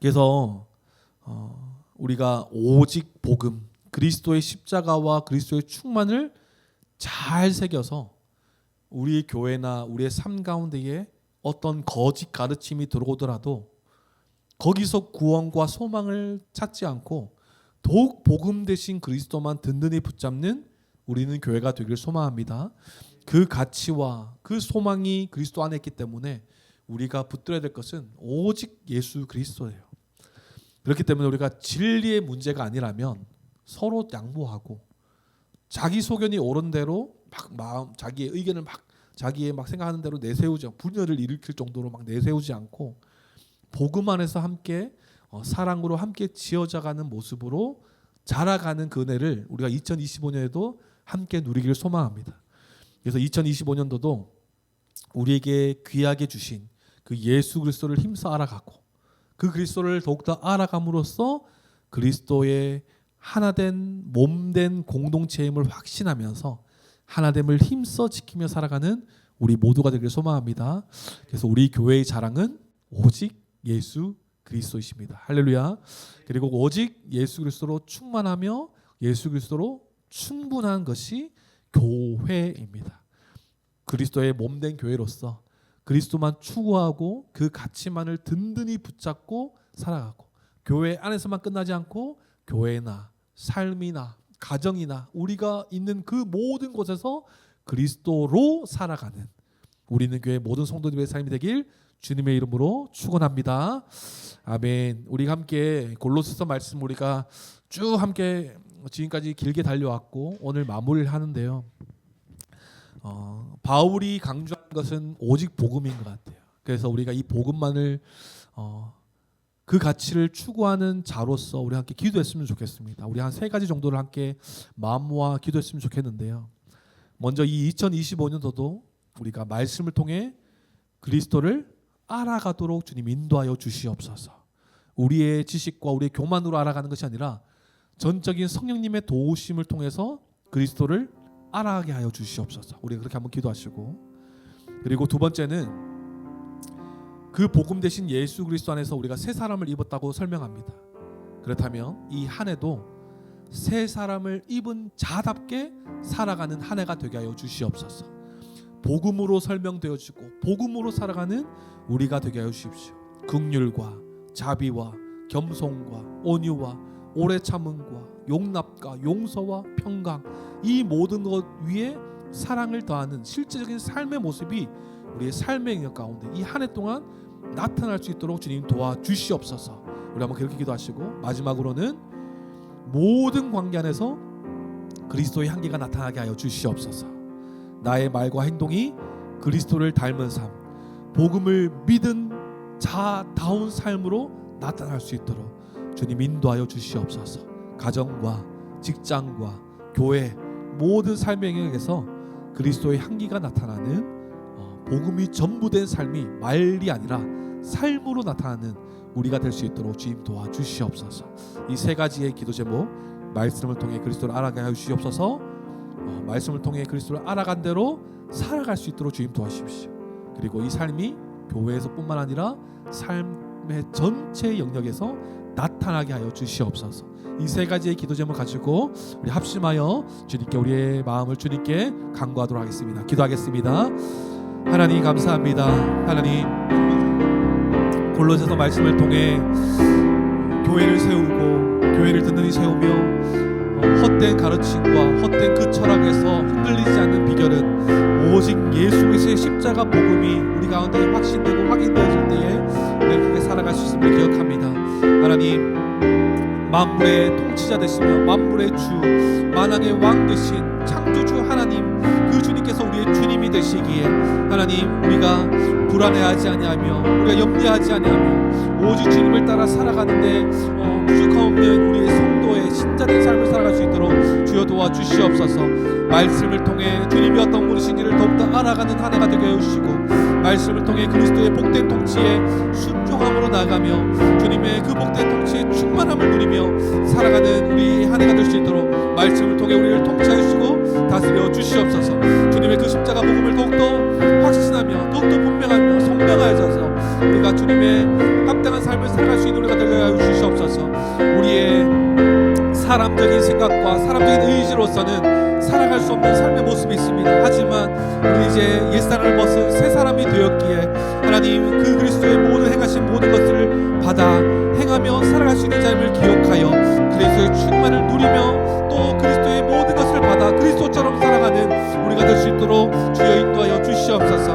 Speaker 1: 그래서 우리가 오직 복음, 그리스도의 십자가와 그리스도의 충만을 잘 새겨서 우리 교회나 우리의 삶 가운데에 어떤 거짓 가르침이 들어오더라도 거기서 구원과 소망을 찾지 않고 더욱 복음 대신 그리스도만 든든히 붙잡는 우리는 교회가 되기를 소망합니다. 그 가치와 그 소망이 그리스도 안에 있기 때문에 우리가 붙들어야 될 것은 오직 예수 그리스도예요. 그렇기 때문에 우리가 진리의 문제가 아니라면 서로 양보하고 자기 소견이 옳은 대로 자기의 의견을 자기의 생각하는 대로 내세우지 않고 분열을 일으킬 정도로 내세우지 않고 복음 안에서 함께 사랑으로 함께 지어져가는 모습으로 자라가는 그 은혜를 우리가 2025년에도 함께 누리기를 소망합니다. 그래서 2025년도도 우리에게 귀하게 주신 그 예수 그리스도를 힘써 알아가고 그 그리스도를 더욱더 알아감으로써 그리스도의 하나된 몸된 공동체임을 확신하면서 하나됨을 힘써 지키며 살아가는 우리 모두가 되기를 소망합니다. 그래서 우리 교회의 자랑은 오직 예수 그리스도이십니다. 할렐루야. 그리고 오직 예수 그리스도로 충만하며 예수 그리스도로 충분한 것이 교회입니다. 그리스도의 몸된 교회로서 그리스도만 추구하고 그 가치만을 든든히 붙잡고 살아가고, 교회 안에서만 끝나지 않고 교회나 삶이나 가정이나 우리가 있는 그 모든 곳에서 그리스도로 살아가는 우리 있는 교회 모든 성도들의 삶이 되길 주님의 이름으로 축원합니다. 아멘. 우리 함께 골로새서 말씀 우리가 쭉 함께 지금까지 길게 달려왔고 오늘 마무리를 하는데요. 바울이 강조한 것은 오직 복음인 것 같아요. 그래서 우리가 이 복음만을 그 가치를 추구하는 자로서 우리 함께 기도했으면 좋겠습니다. 우리 한 3가지 정도를 함께 마음 모아 기도했으면 좋겠는데요. 먼저 이 2025년도도 우리가 말씀을 통해 그리스도를 알아가도록 주님 인도하여 주시옵소서. 우리의 지식과 우리의 교만으로 알아가는 것이 아니라 전적인 성령님의 도우심을 통해서 그리스도를 알아가게 하여 주시옵소서. 우리가 그렇게 한번 기도하시고, 그리고 두 번째는 그 복음 대신 예수 그리스도 안에서 우리가 새 사람을 입었다고 설명합니다. 그렇다면 이 한 해도 새 사람을 입은 자답게 살아가는 한 해가 되게 하여 주시옵소서. 복음으로 설명되어지고 복음으로 살아가는 우리가 되게 하여 주십시오. 긍휼과 자비와 겸손과 온유와 오래 참음과 용납과 용서와 평강, 이 모든 것 위에 사랑을 더하는 실제적인 삶의 모습이 우리의 삶의 영역 가운데 이 한 해 동안 나타날 수 있도록 주님 도와주시옵소서. 우리 한번 그렇게 기도하시고, 마지막으로는 모든 관계 안에서 그리스도의 향기가 나타나게 하여 주시옵소서. 나의 말과 행동이 그리스도를 닮은 삶, 복음을 믿은 자다운 삶으로 나타날 수 있도록 주님 인도하여 주시옵소서. 가정과 직장과 교회 모든 삶의 영역에서 그리스도의 향기가 나타나는 복음이 전부된 삶이 말이 아니라 삶으로 나타나는 우리가 될 수 있도록 주님 도와주시옵소서. 이 3가지의 기도 제목, 말씀을 통해 그리스도를 알아가게 하여 주시옵소서, 말씀을 통해 그리스도를 알아간 대로 살아갈 수 있도록 주님 도와주십시오. 그리고 이 삶이 교회에서뿐만 아니라 삶의 전체 영역에서 나타나게 하여 주시옵소서. 이 3가지의 기도 제목을 가지고 우리 합심하여 주님께 우리의 마음을 주님께 간구하도록 하겠습니다. 기도하겠습니다. 하나님 감사합니다. 하나님, 골로새서 말씀을 통해 교회를 세우고 교회를 든든히 세우며 헛된 가르침과 헛된 그 철학에서 흔들리지 않는 비결은 오직 예수 그리스도의 십자가 복음이 우리 가운데 확신되고 확인되어질 때에 우리가 그렇게 살아갈 수 있음을 기억합니다. 하나님, 만물의 통치자 되시며 만물의 주, 만왕의 왕 되신 창조주 하나님, 그 주님께서 우리의 주님이 되시기에 하나님, 우리가 불안해하지 아니하며 우리가 염려하지 아니하며 오직 주님을 따라 살아가는데 부족함 없는 우리의 성도의 신자된 삶을 살아갈 수 있도록 주여 도와주시옵소서. 말씀을 통해 주님이 어떤 분이신지를 더욱더 알아가는 한 해가 되게 해주시고, 말씀을 통해 그리스도의 복된 통치에 순종함으로 나아가며 주님의 그 복된 통치에 충만함을 누리며 살아가는 우리 한 해가 될 수 있도록 말씀을 통해 우리를 통치하여 주시고 다스려 주시옵소서. 주님의 그 십자가 복음을 더욱더 확신하며 더욱더 분명하며 선명하여져서 우리가 주님의 합당한 삶을 살아갈 수 있는 우리가 되게 하여 주시옵소서. 우리의 사람적인 생각과 사람적인 의지로서는 살아갈 수 없는 삶의 모습이 있습니다. 하지만 우리 이제 옛사람을 벗은 새 사람이 되었기에 하나님, 그 그리스도의 모든 행하신 모든 것들을 받아 행하며 살아갈 수 있는 자임을 기억하여 그리스도의 충만을 누리며 또 그리스도의 모든 것을 받아 그리스도처럼 살아가는 우리가 될 수 있도록 주여 인도하여 주시옵소서.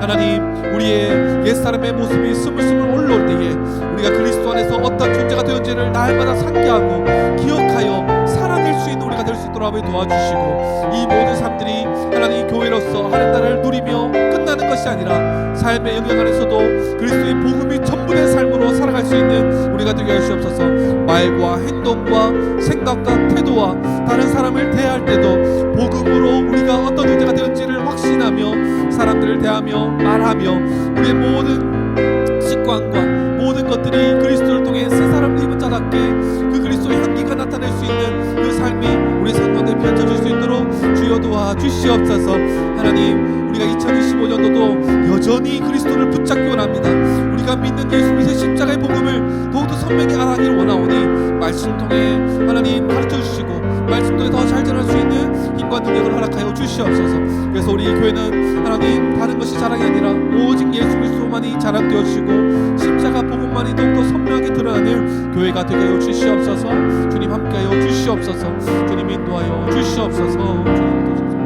Speaker 1: 하나님, 우리의 옛사람의 모습이 스물스물 올라올 때에 우리가 그리스도 안에서 어떤 존재가 되었는지를 날마다 상기하고 기억하여 살아낼 수 있는 우리가 될 수 있도록 도와주시고, 이 모든 삶들이 하나님 교회로서 하는 날을 누리며 끝나는 것이 아니라 삶의 영역 안에서도 그리스도의 복음이 전부된 삶으로 살아갈 수 있는 우리가 되게 하시옵소서. 말과 행동과 생각과 태도와 다른 사람을 대할 때도 복음으로 우리가 어떤 존재가 되었는지를 확신하며 사람들을 대하며 말하며 우리의 모든 습관과 모든 것들이 그리스도를 통해 새 사람을 입은 자답게 그 그리스도의 향기가 나타낼 수 있는 그 삶이 우리 삶 가운데 펼쳐질 수 있도록 주여 도와주시옵소서. 하나님, 우리가 2025년도도 여전히 그리스도를 붙잡기 원합니다. 우리가 믿는 예수 그리스도의 십자가의 복음을 더욱더 선명히 알아가기를 원하오니 말씀을 통해 하나님 가르쳐 주시고 말씀들에 더 잘 전할 수 있는 힘과 능력을 허락하여 주시옵소서. 그래서 우리 교회는 하나님 다른 것이 자랑이 아니라 오직 예수 그리스도만이 자랑되어 주시고 십자가 복음만이 더욱더 선명하게 드러나는 교회가 되게 하여 주시옵소서. 주님 함께하여 주시옵소서. 주님 인도하여 주시옵소서. 주님 인도하소서.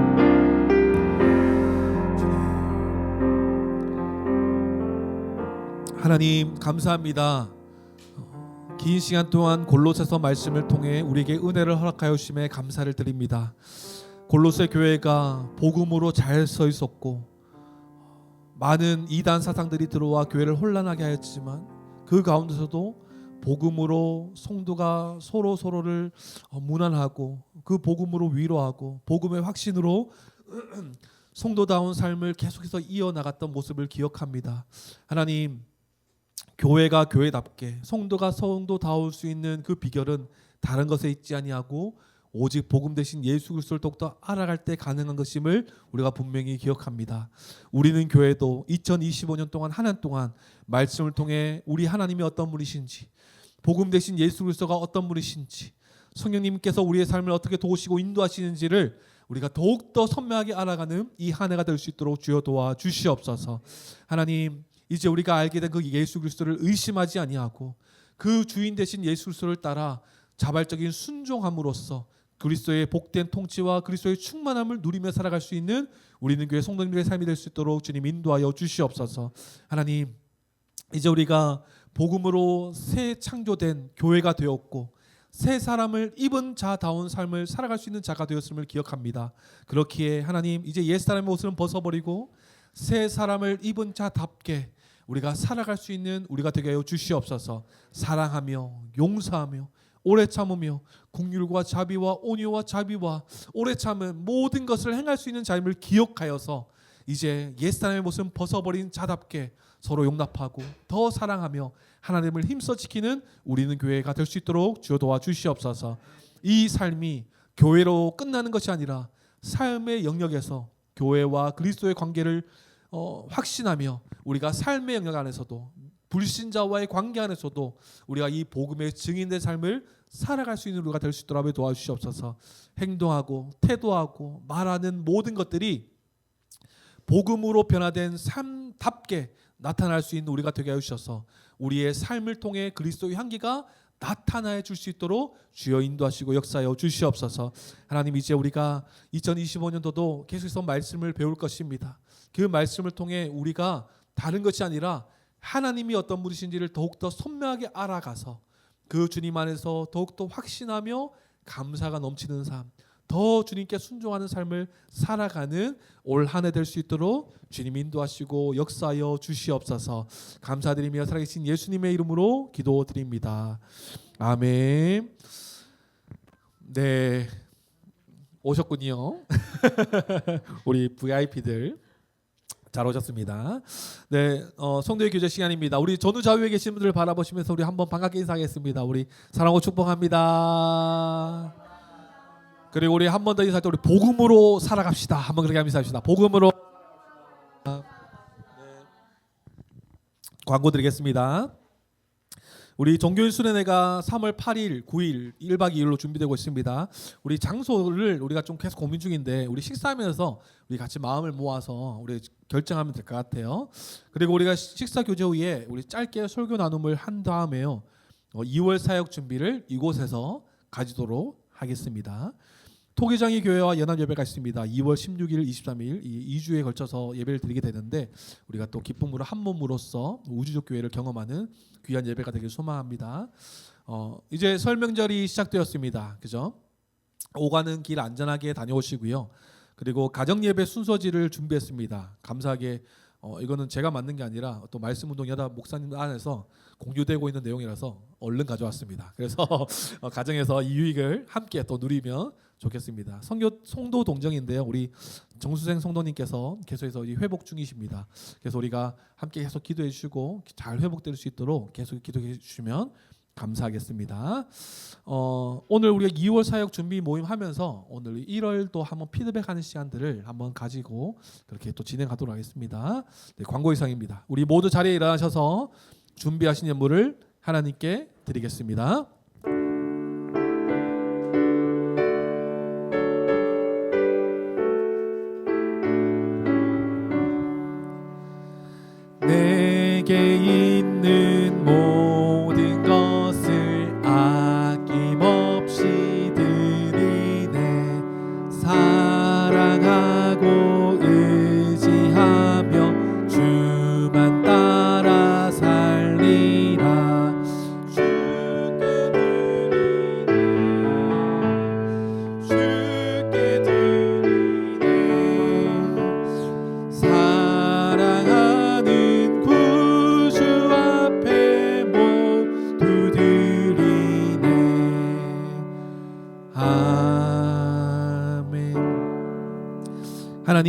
Speaker 1: 하나님 감사합니다. 긴 시간 동안 골로새서 말씀을 통해 우리에게 은혜를 허락하여 주심에 감사를 드립니다. 골로새 교회가 복음으로 잘 서 있었고 많은 이단 사상들이 들어와 교회를 혼란하게 하였지만 그 가운데서도 복음으로 성도가 서로를 문안하고 그 복음으로 위로하고 복음의 확신으로 성도다운 삶을 계속해서 이어나갔던 모습을 기억합니다. 하나님, 교회가 교회답게 성도가 성도다울 수 있는 그 비결은 다른 것에 있지 아니하고 오직 복음 대신 예수 그리스도를 더욱더 알아갈 때 가능한 것임을 우리가 분명히 기억합니다. 우리는 교회도 2025년 동안 한 해 동안 말씀을 통해 우리 하나님이 어떤 분이신지, 복음 대신 예수 그리스도가 어떤 분이신지, 성령님께서 우리의 삶을 어떻게 도우시고 인도하시는지를 우리가 더욱더 선명하게 알아가는 이 한 해가 될 수 있도록 주여 도와주시옵소서. 하나님, 이제 우리가 알게 된 그 예수 그리스도를 의심하지 아니하고 그 주인 대신 예수 그리스도를 따라 자발적인 순종함으로써 그리스도의 복된 통치와 그리스도의 충만함을 누리며 살아갈 수 있는 우리는 교회 성도님들의 삶이 될 수 있도록 주님 인도하여 주시옵소서. 하나님, 이제 우리가 복음으로 새 창조된 교회가 되었고 새 사람을 입은 자다운 삶을 살아갈 수 있는 자가 되었음을 기억합니다. 그렇기에 하나님, 이제 옛사람의 옷을 벗어버리고 새 사람을 입은 자답게 우리가 살아갈 수 있는 우리가 되게 하여 주시옵소서. 사랑하며 용서하며 오래 참으며 긍휼과 자비와 온유와 자비와 오래 참은 모든 것을 행할 수 있는 자임을 기억하여서 이제 옛사람의 모습을 벗어버린 자답게 서로 용납하고 더 사랑하며 하나님을 힘써 지키는 우리는 교회가 될 수 있도록 주여 도와주시옵소서. 이 삶이 교회로 끝나는 것이 아니라 삶의 영역에서 교회와 그리스도의 관계를 확신하며 우리가 삶의 영역 안에서도 불신자와의 관계 안에서도 우리가 이 복음의 증인된 삶을 살아갈 수 있는 우리가 될 수 있도록 도와주시옵소서. 행동하고 태도하고 말하는 모든 것들이 복음으로 변화된 삶답게 나타날 수 있는 우리가 되게 해주셔서 우리의 삶을 통해 그리스도의 향기가 나타나 줄 수 있도록 주여 인도하시고 역사하여 주시옵소서. 하나님, 이제 우리가 2025년도도 계속해서 말씀을 배울 것입니다. 그 말씀을 통해 우리가 다른 것이 아니라 하나님이 어떤 분이신지를 더욱더 선명하게 알아가서 그 주님 안에서 더욱더 확신하며 감사가 넘치는 삶, 더 주님께 순종하는 삶을 살아가는 올 한 해 될 수 있도록 주님 인도하시고 역사하여 주시옵소서. 감사드리며 살아계신 예수님의 이름으로 기도드립니다. 아멘. 네, 오셨군요. 우리 VIP들 잘 오셨습니다. 네, 성도의 교제 시간입니다. 우리 전후 좌우에 계신 분들을 바라보시면서 우리 한번 반갑게 인사하겠습니다. 우리 사랑하고 축복합니다. 그리고 우리 한 번 더 인사할 때 우리 복음으로 살아갑시다. 한번 그렇게 하면서 인사합시다. 복음으로. 네. 광고 드리겠습니다. 우리 종교인 수련회가 3월 8일, 9일 1박 2일로 준비되고 있습니다. 우리 장소를 우리가 좀 계속 고민 중인데 우리 식사하면서 우리 같이 마음을 모아서 우리 결정하면 될 것 같아요. 그리고 우리가 식사 교제 후에 우리 짧게 설교 나눔을 한 다음에요. 2월 사역 준비를 이곳에서 가지도록 하겠습니다. 토기장이 교회와 연합 예배가 있습니다. 2월 16일, 23일 이 2주에 걸쳐서 예배를 드리게 되는데 우리가 또 기쁨으로 한 몸으로서 우주적 교회를 경험하는 귀한 예배가 되길 소망합니다. 이제 설 명절이 시작되었습니다. 그죠? 오가는 길 안전하게 다녀오시고요. 그리고 가정 예배 순서지를 준비했습니다. 감사하게 이거는 제가 만든 게 아니라 또 말씀 운동 여다 목사님 안에서 공유되고 있는 내용이라서 얼른 가져왔습니다. 그래서 가정에서 이 유익을 함께 또 누리면 좋겠습니다. 성도 동정인데요. 우리 정수생 성도님께서 계속해서 회복 중이십니다. 그래서 우리가 함께 계속 기도해 주시고 잘 회복될 수 있도록 계속 기도해 주시면 감사하겠습니다. 오늘 우리가 2월 사역 준비 모임 하면서 오늘 1월도 한번 피드백하는 시간들을 한번 가지고 그렇게 또 진행하도록 하겠습니다. 네, 광고 이상입니다. 우리 모두 자리에 일어나셔서 준비하신 예물을 하나님께 드리겠습니다.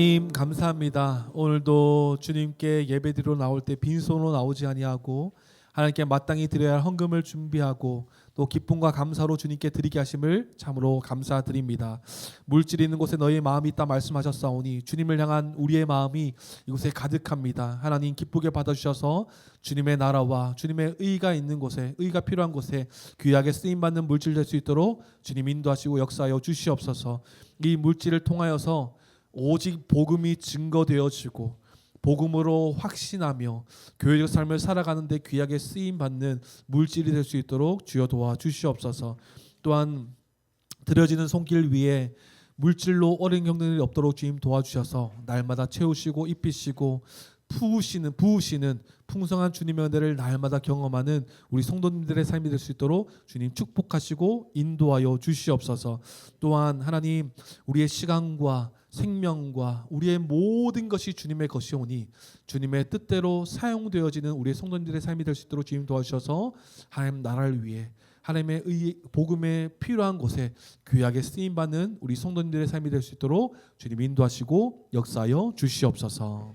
Speaker 1: 하나님 감사합니다. 오늘도 주님께 예배드리러 나올 때 빈손으로 나오지 아니하고 하나님께 마땅히 드려야 할 헌금을 준비하고 또 기쁨과 감사로 주님께 드리게 하심을 참으로 감사드립니다. 물질이 있는 곳에 너희의 마음이 있다 말씀하셨사오니 주님을 향한 우리의 마음이 이곳에 가득합니다. 하나님 기쁘게 받아주셔서 주님의 나라와 주님의 의가 있는 곳에, 의가 필요한 곳에 귀하게 쓰임받는 물질 될 수 있도록 주님 인도하시고 역사하여 주시옵소서. 이 물질을 통하여서 오직 복음이 증거되어지고 복음으로 확신하며 교회적 삶을 살아가는데 귀하게 쓰임받는 물질이 될 수 있도록 주여 도와주시옵소서. 또한 드려지는 손길 위에 물질로 어린 경들이 없도록 주님 도와주셔서 날마다 채우시고 입히시고 부으시는 풍성한 주님의 은혜를 날마다 경험하는 우리 성도님들의 삶이 될 수 있도록 주님 축복하시고 인도하여 주시옵소서. 또한 하나님 우리의 시간과 생명과 우리의 모든 것이 주님의 것이오니 주님의 뜻대로 사용되어지는 우리의 성도님들의 삶이 될 수 있도록 주님 도와주셔서 하나님 나라를 위해 하나님의 복음에 필요한 곳에 귀하게 쓰임받는 우리 성도님들의 삶이 될 수 있도록 주님 인도하시고 역사하여 주시옵소서.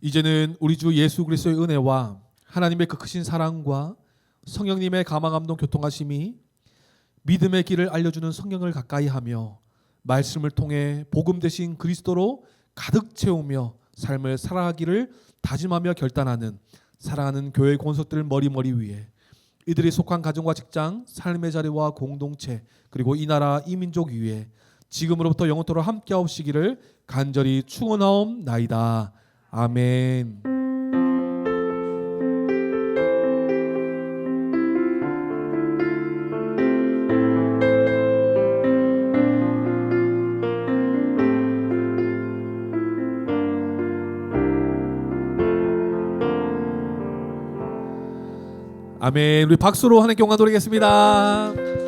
Speaker 1: 이제는 우리 주 예수 그리스도의 은혜와 하나님의 그 크신 사랑과 성령님의 감화감동 교통하심이 믿음의 길을 알려주는 성경을 가까이하며 말씀을 통해 복음 되신 그리스도로 가득 채우며 삶을 살아가기를 다짐하며 결단하는 사랑하는 교회 권속들 머리 위에 이들이 속한 가정과 직장, 삶의 자리와 공동체 그리고 이 나라 이 민족 위에 지금으로부터 영원토록 함께하옵시기를 간절히 축원하옵나이다. 아멘. 아멘. 우리 박수로 하나님께 영광 돌리겠습니다.